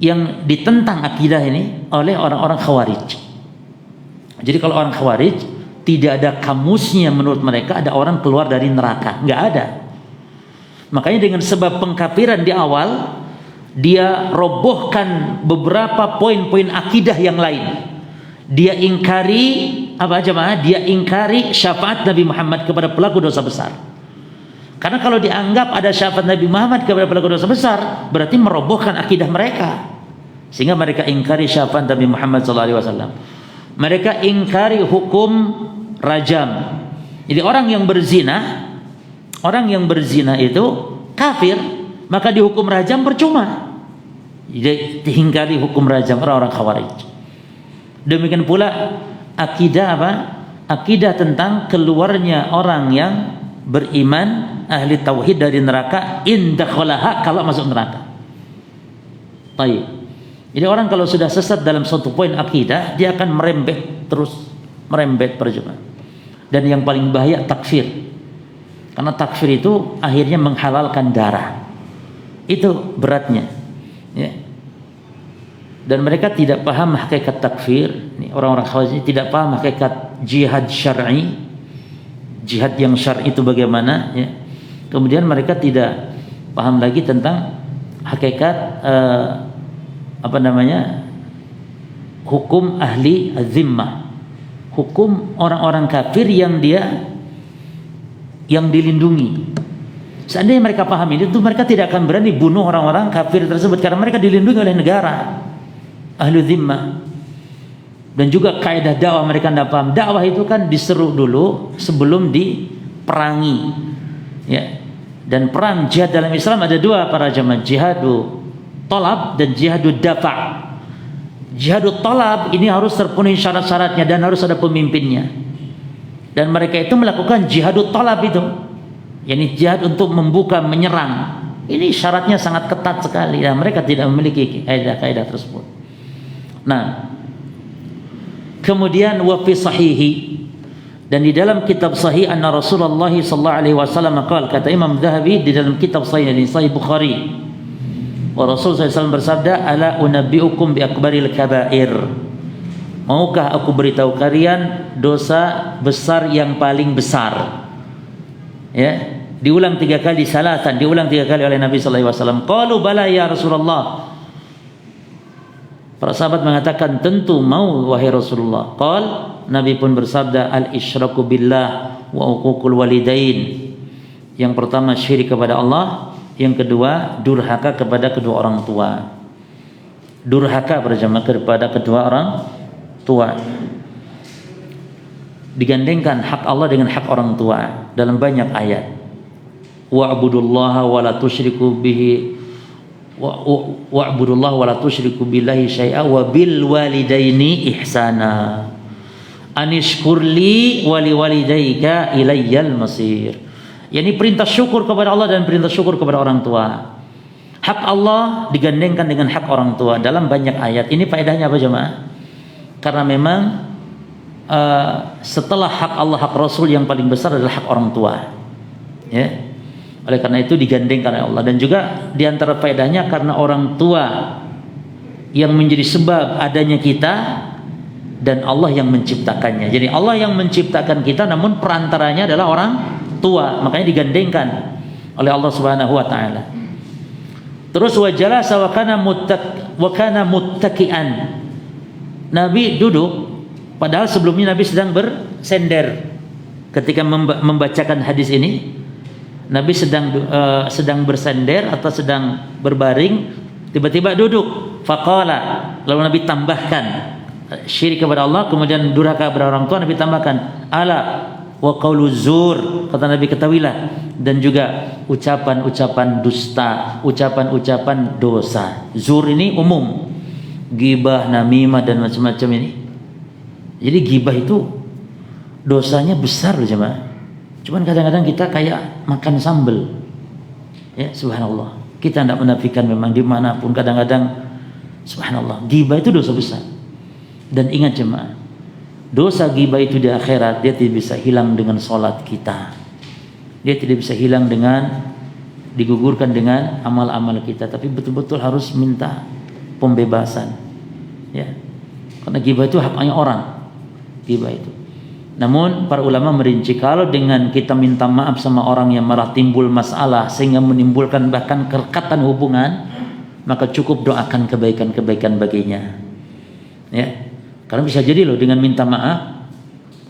yang ditentang akidah ini oleh orang-orang Khawarij. Jadi kalau orang Khawarij, tidak ada kamusnya menurut mereka ada orang keluar dari neraka, nggak ada. Makanya dengan sebab pengkafiran di awal, dia robohkan beberapa poin-poin akidah yang lain. Dia ingkari apa jemaah? Dia ingkari syafaat Nabi Muhammad kepada pelaku dosa besar. Karena kalau dianggap ada syafaat Nabi Muhammad kepada pelaku dosa besar, berarti merobohkan akidah mereka. Sehingga mereka ingkari syafaat Nabi Muhammad SAW. Mereka ingkari hukum rajam. Jadi orang yang berzina itu kafir, maka dihukum rajam percuma. Jadi diingkari hukum rajam orang-orang Khawarij. Demikian pula akidah apa? Akidah tentang keluarnya orang yang beriman ahli tauhid dari neraka, in dakhalaha, kalau masuk neraka. Baik. Jadi orang kalau sudah sesat dalam suatu poin akidah, dia akan merembet terus, merembet percuma. Dan yang paling bahaya takfir. Karena takfir itu akhirnya menghalalkan darah. Itu beratnya. Ya. Dan mereka tidak paham hakikat takfir. Orang-orang Khawarij tidak paham hakikat jihad syar'i, jihad yang syar'i itu bagaimana. Ya. Kemudian mereka tidak paham lagi tentang hakikat hukum ahli zimmah, hukum orang-orang kafir yang dilindungi. Seandainya mereka paham ini, itu mereka tidak akan berani bunuh orang-orang kafir tersebut karena mereka dilindungi oleh negara ahli zimmah. Dan juga kaidah dakwah mereka tidak paham. Dakwah itu kan diseru dulu sebelum diperangi. Ya. Dan perang jihad dalam Islam ada dua para jamaah, jihadu talab dan jihadu dafa'. Jihadu talab ini harus terpenuhi syarat-syaratnya dan harus ada pemimpinnya. Dan mereka itu melakukan jihadu talab itu, yakni jihad untuk membuka, menyerang. Ini syaratnya sangat ketat sekali. Dan mereka tidak memiliki kaidah-kaidah tersebut. Nah, kemudian wa fi sahihi, dan di dalam kitab sahih anna Rasulullah sallallahu alaihi wasallam qala, kata Imam Dzahabi di dalam kitab sahih ini, Sahih Bukhari, wa Rasul SAW bersabda, ala unabbiukum bi akbaril kabair, maukah aku beritahu kalian dosa besar yang paling besar. Ya, diulang 3 kali, salatan, diulang 3 kali oleh Nabi sallallahu alaihi wasallam. Qalu bala ya Rasulullah. Para sahabat mengatakan, tentu mau wahai Rasulullah. Qal, Nabi pun bersabda, al-isyraku billah wa uququl walidain. Yang pertama syirik kepada Allah, yang kedua durhaka kepada kedua orang tua. Durhaka berjamaah kepada kedua orang tua. Digandengkan hak Allah dengan hak orang tua dalam banyak ayat. Wa'budullaha wa la tusyriku bihi wa'budullaha wa la tusyriku billahi syai'a wa bil walidaini ihsana anishkurli wa liwalidayka ilayyal masir. Yani perintah syukur kepada Allah dan perintah syukur kepada orang tua. Hak Allah digandengkan dengan hak orang tua dalam banyak ayat. Ini faedahnya apa jemaah? Karena memang setelah hak Allah, hak Rasul yang paling besar adalah hak orang tua. Ya. Oleh karena itu digandengkan oleh Allah. Dan juga diantara faedahnya karena orang tua yang menjadi sebab adanya kita dan Allah yang menciptakannya. Jadi Allah yang menciptakan kita, namun perantaranya adalah orang tua. Makanya digandengkan oleh Allah Subhanahu wa taala. Terus wa jalasa wa kana muttaqian. Nabi duduk padahal sebelumnya Nabi sedang bersender. Ketika membacakan hadis ini, Nabi sedang bersender atau sedang berbaring, tiba-tiba duduk. Faqala, lalu Nabi tambahkan syirik kepada Allah, kemudian durhaka kepada orang tua, Nabi tambahkan ala wa qaulu zur, kata Nabi ketahuilah, dan juga ucapan-ucapan dusta, ucapan-ucapan dosa. Zur ini umum, ghibah, namimah dan macam-macam ini. Jadi ghibah itu dosanya besar loh jemaah. Cuman kadang-kadang kita kayak makan sambal. Ya, subhanallah. Kita tidak menafikan memang dimanapun kadang-kadang subhanallah, ghibah itu dosa besar. Dan ingat jemaah, dosa ghibah itu di akhirat dia tidak bisa hilang dengan sholat kita. Dia tidak bisa hilang dengan digugurkan dengan amal-amal kita, tapi betul-betul harus minta pembebasan. Ya. Karena ghibah itu haknya orang. Ghibah itu. Namun para ulama merinci, kalau dengan kita minta maaf sama orang yang malah timbul masalah sehingga menimbulkan bahkan kerekatan hubungan, maka cukup doakan kebaikan-kebaikan baginya. Ya. Karena bisa jadi loh dengan minta maaf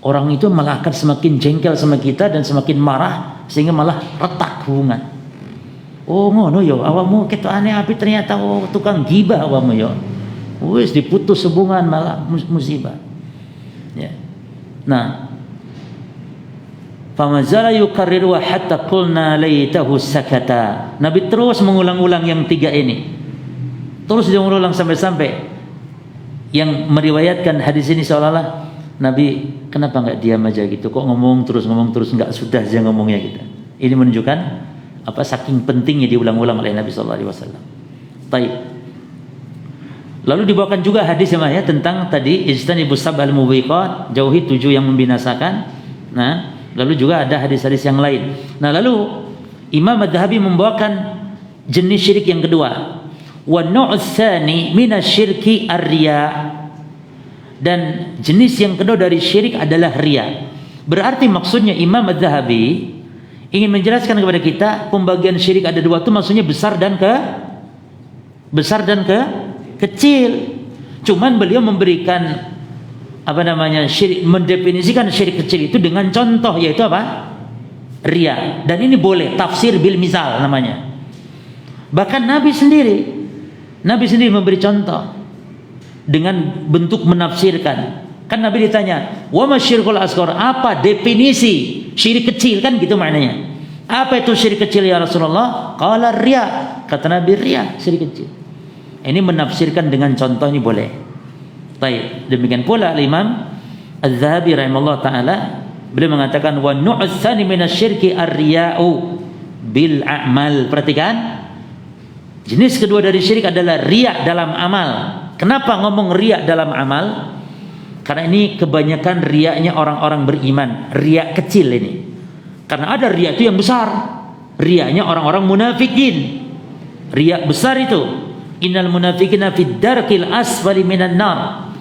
orang itu malah akan semakin jengkel sama kita dan semakin marah sehingga malah retak hubungan. Oh ngono yo, awamu keto aneh api ternyata tukang ghibah awamu yo. Wis diputus hubungan malah musibah. Ya. Nah, famazala yukarriru hatta qulna laitahu sakata. Nabi terus mengulang-ulang yang 3 ini. Terus dia mengulang sampai-sampai yang meriwayatkan hadis ini seolah-olah Nabi kenapa enggak diam aja gitu, kok ngomong terus enggak sudah aja ngomongnya gitu. Ini menunjukkan apa saking pentingnya diulang-ulang oleh Nabi sallallahu alaihi wasallam. Baik. Lalu dibawakan juga hadis ya tentang tadi ijtanibus sab'al mubiqat, jauhi 7 yang membinasakan. Nah, lalu juga ada hadis-hadis yang lain. Nah, lalu Imam Adz-Dzahabi membawakan Jenis syirik yang kedua. Wa nu'u tsani minasyirki ar-riya. Dan jenis yang kedua dari syirik adalah riya. Berarti maksudnya Imam Az-Zahabi ingin menjelaskan kepada kita pembagian syirik ada dua, itu maksudnya besar dan kecil. Cuman beliau memberikan syirik, mendefinisikan syirik kecil itu dengan contoh, yaitu apa? Riya. Dan ini boleh tafsir bil misal namanya. Bahkan Nabi sendiri memberi contoh dengan bentuk menafsirkan. Kan Nabi ditanya, "Wa masyirkul asghar?" Apa definisi syirik kecil, kan gitu maknanya. Apa itu syirik kecil ya Rasulullah? Qala riya. Kata Nabi, riya, syirik kecil. Ini menafsirkan dengan contoh, ini boleh. Baik, demikian pula Imam Az-Zahabi rahimahullah taala beliau mengatakan wa nu'tsani minasyirki ar-riya'u bil a'mal. Perhatikan, jenis kedua dari syirik adalah riya dalam amal. Kenapa ngomong riya dalam amal? Karena ini kebanyakan riyanya orang-orang beriman, riya kecil ini. Karena ada riya itu yang besar, riyanya orang-orang munafikin. Riya besar itu, innal munafiqina fid darkil asfali minan nar.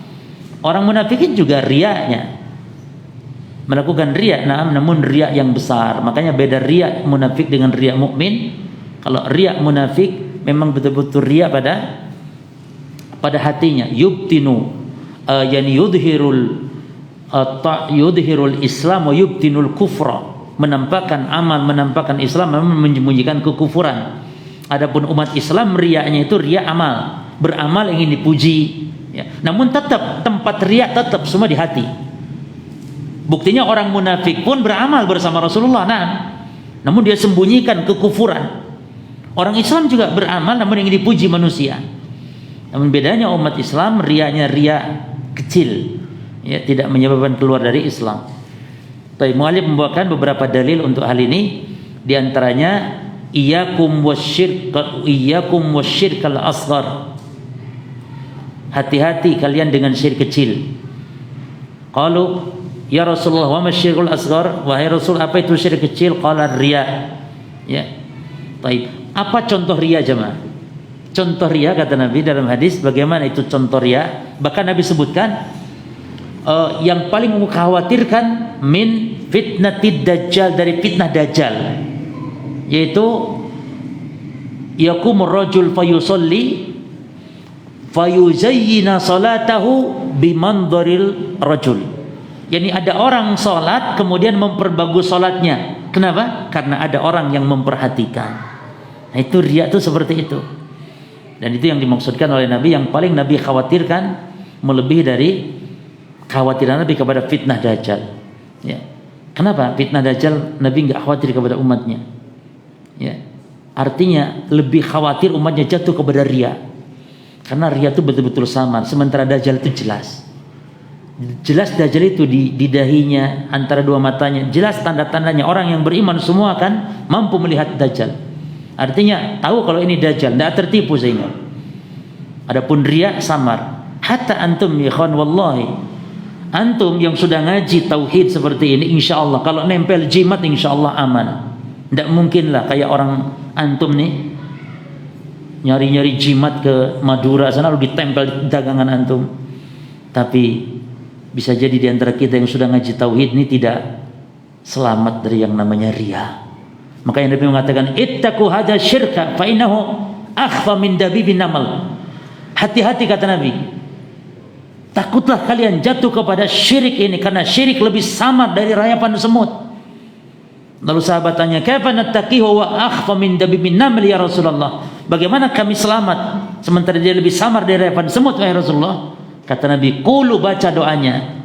Orang munafikin juga riyanya melakukan riya, namun riya yang besar. Makanya beda riya munafik dengan riya mukmin. Kalau riya munafik memang betul-betul riya pada hatinya, yubtinu yani yudhirul Islam wa yubtinul kufra, menampakkan amal, menampakkan Islam, menyembunyikan kekufuran. Adapun umat Islam riyanya itu riya amal, beramal ingin dipuji, ya. Namun tetap tempat riya tetap semua di hati. Buktinya orang munafik pun beramal bersama Rasulullah, namun dia sembunyikan kekufuran. Orang Islam juga beramal namun ingin dipuji manusia. Namun bedanya umat Islam riyanya riya kecil, ya, tidak menyebabkan keluar dari Islam. Tapi mu'allif membawakan beberapa dalil untuk hal ini. Di antaranya iyyakum wasyirkal asghar. Hati-hati kalian dengan syirik kecil. Qalu ya Rasulullah wa masyirkul asghar, wahai Rasul apa itu syirik kecil? Qala riya. Ya. Baik. Apa contoh riya jemaah? Contoh riya kata Nabi dalam hadis, bagaimana itu contoh riya? Bahkan Nabi sebutkan yang paling mengkhawatirkan min fitnatid dajjal, dari fitnah dajjal, yaitu yakumur rajul fayusalli fayuzayyina salatahu bimandharil rajul. Yani ada orang salat kemudian memperbagus salatnya. Kenapa? Karena ada orang yang memperhatikan. Nah, itu riya itu seperti itu. Dan itu yang dimaksudkan oleh Nabi, yang paling Nabi khawatirkan melebihi dari kekhawatiran Nabi kepada fitnah dajjal. Ya. Kenapa fitnah dajjal Nabi enggak khawatir kepada umatnya? Ya. Artinya lebih khawatir umatnya jatuh kepada riya. Karena riya itu betul-betul samar, sementara dajjal itu jelas. Jelas dajjal itu di dahinya, antara dua matanya, jelas tanda-tandanya. Orang yang beriman semua akan mampu melihat dajjal. Artinya tahu kalau ini dajjal, tidak tertipu sehingga. Adapun riya samar. Hatta antum ya ikhwan, wallahi antum yang sudah ngaji tauhid seperti ini, insyaallah kalau nempel jimat insyaallah aman. Tidak mungkin lah kayak orang antum nih nyari-nyari jimat ke Madura sana lalu ditempel di dagangan antum. Tapi bisa jadi di antara kita yang sudah ngaji tauhid ini tidak selamat dari yang namanya riya. Makanya Nabi mengatakan ittaqu hadza syirka fa innahu akhfa min dabibin namal. Hati-hati kata Nabi, takutlah kalian jatuh kepada syirik ini, karena syirik lebih samar dari rayapan semut. Lalu sahabat tanya, kaifa nattaqihu wa akhfa min dabibin namal ya Rasulullah? Bagaimana kami selamat sementara dia lebih samar dari rayapan semut wahai Rasulullah? Kata Nabi, qulu, baca doanya.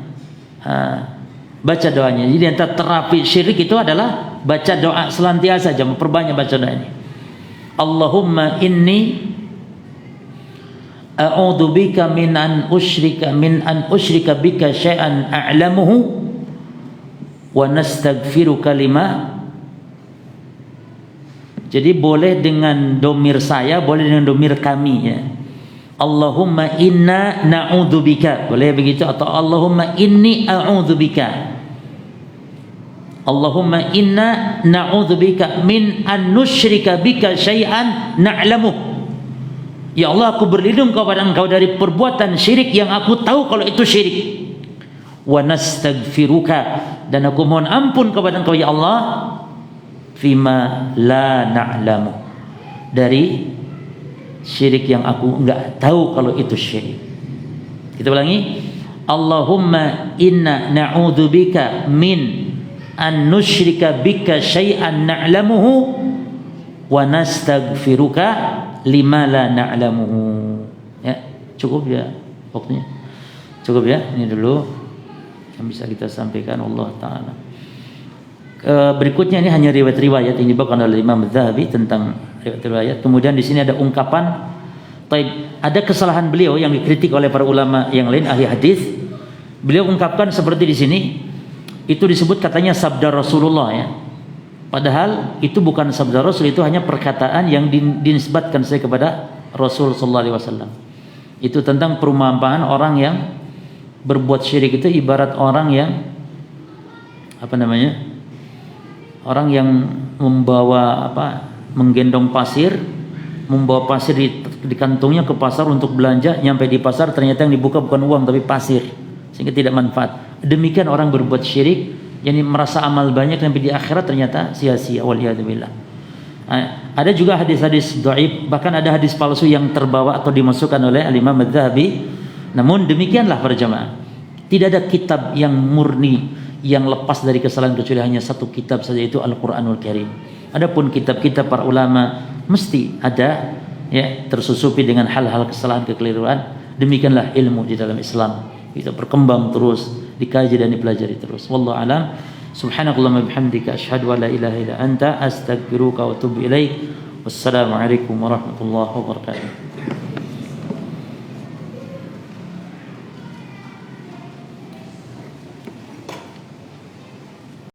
Baca doanya. Jadi antara terapi syirik itu adalah baca doa selantiasa aja, memperbanyak baca doa ini. Allahumma inni a'udzubika min an usyrika bika syai'an a'lamuhu wa nastaghfiruka lima. Jadi boleh dengan domir saya, boleh dengan domir kami, ya. Allahumma inna na'udzubika, boleh begitu, atau Allahumma inni a'udzubika. Allahumma inna na'udzubika min an nusyrika bika syai'an na'lamu. Ya Allah, aku berlindung kepada Engkau dari perbuatan syirik yang aku tahu kalau itu syirik. Wa nastaghfiruka, dan aku mohon ampun kepada Engkau ya Allah fima la na'lamu, dari syirik yang aku enggak tahu kalau itu syirik. Kita ulangi. Allahumma inna na'udzubika min an nusyrika bika syai'an na'lamuhu wa nastaghfiruka lima la na'lamuhu. Ya, cukup ya waktunya. Cukup ya, ini dulu yang bisa kita sampaikan. Allah taala. Berikutnya ini hanya riwayat-riwayat yang dibawakan oleh Imam Az-Zahabi tentang riwayat-riwayat. Kemudian di sini ada ungkapan. Ada kesalahan beliau yang dikritik oleh para ulama yang lain, ahli hadis. Beliau ungkapkan seperti di sini, itu disebut katanya sabda Rasulullah ya. Padahal itu bukan sabda Rasul, itu hanya perkataan yang dinisbatkan saya kepada Rasul sallallahu alaihi wasallam. Itu tentang perumpamaan orang yang berbuat syirik itu ibarat orang yang orang yang menggendong pasir, membawa pasir di kantongnya ke pasar untuk belanja, nyampe di pasar ternyata yang dibuka bukan uang tapi pasir, sehingga tidak manfaat. Demikian orang berbuat syirik, jadi merasa amal banyak sampai di akhirat ternyata sia-sia, waliyadzubillah. Ada juga hadis-hadis dhaif, bahkan ada hadis palsu yang terbawa atau dimasukkan oleh Imam Az-Zahabi. Namun demikianlah para jamaah, tidak ada kitab yang murni yang lepas dari kesalahan kecuali hanya satu kitab saja, yaitu Al-Qur'anul Karim. Adapun kitab-kitab para ulama mesti ada ya, tersusupi dengan hal-hal kesalahan, kekeliruan. Demikianlah ilmu di dalam Islam, kita berkembang terus, dikaji dan dipelajari terus. Wallahu alam. Subhanakallahumma bihamdika asyhadu an la ilaha illa anta astaghfiruka wa atubu ilaik. Wassalamualaikum warahmatullahi wabarakatuh.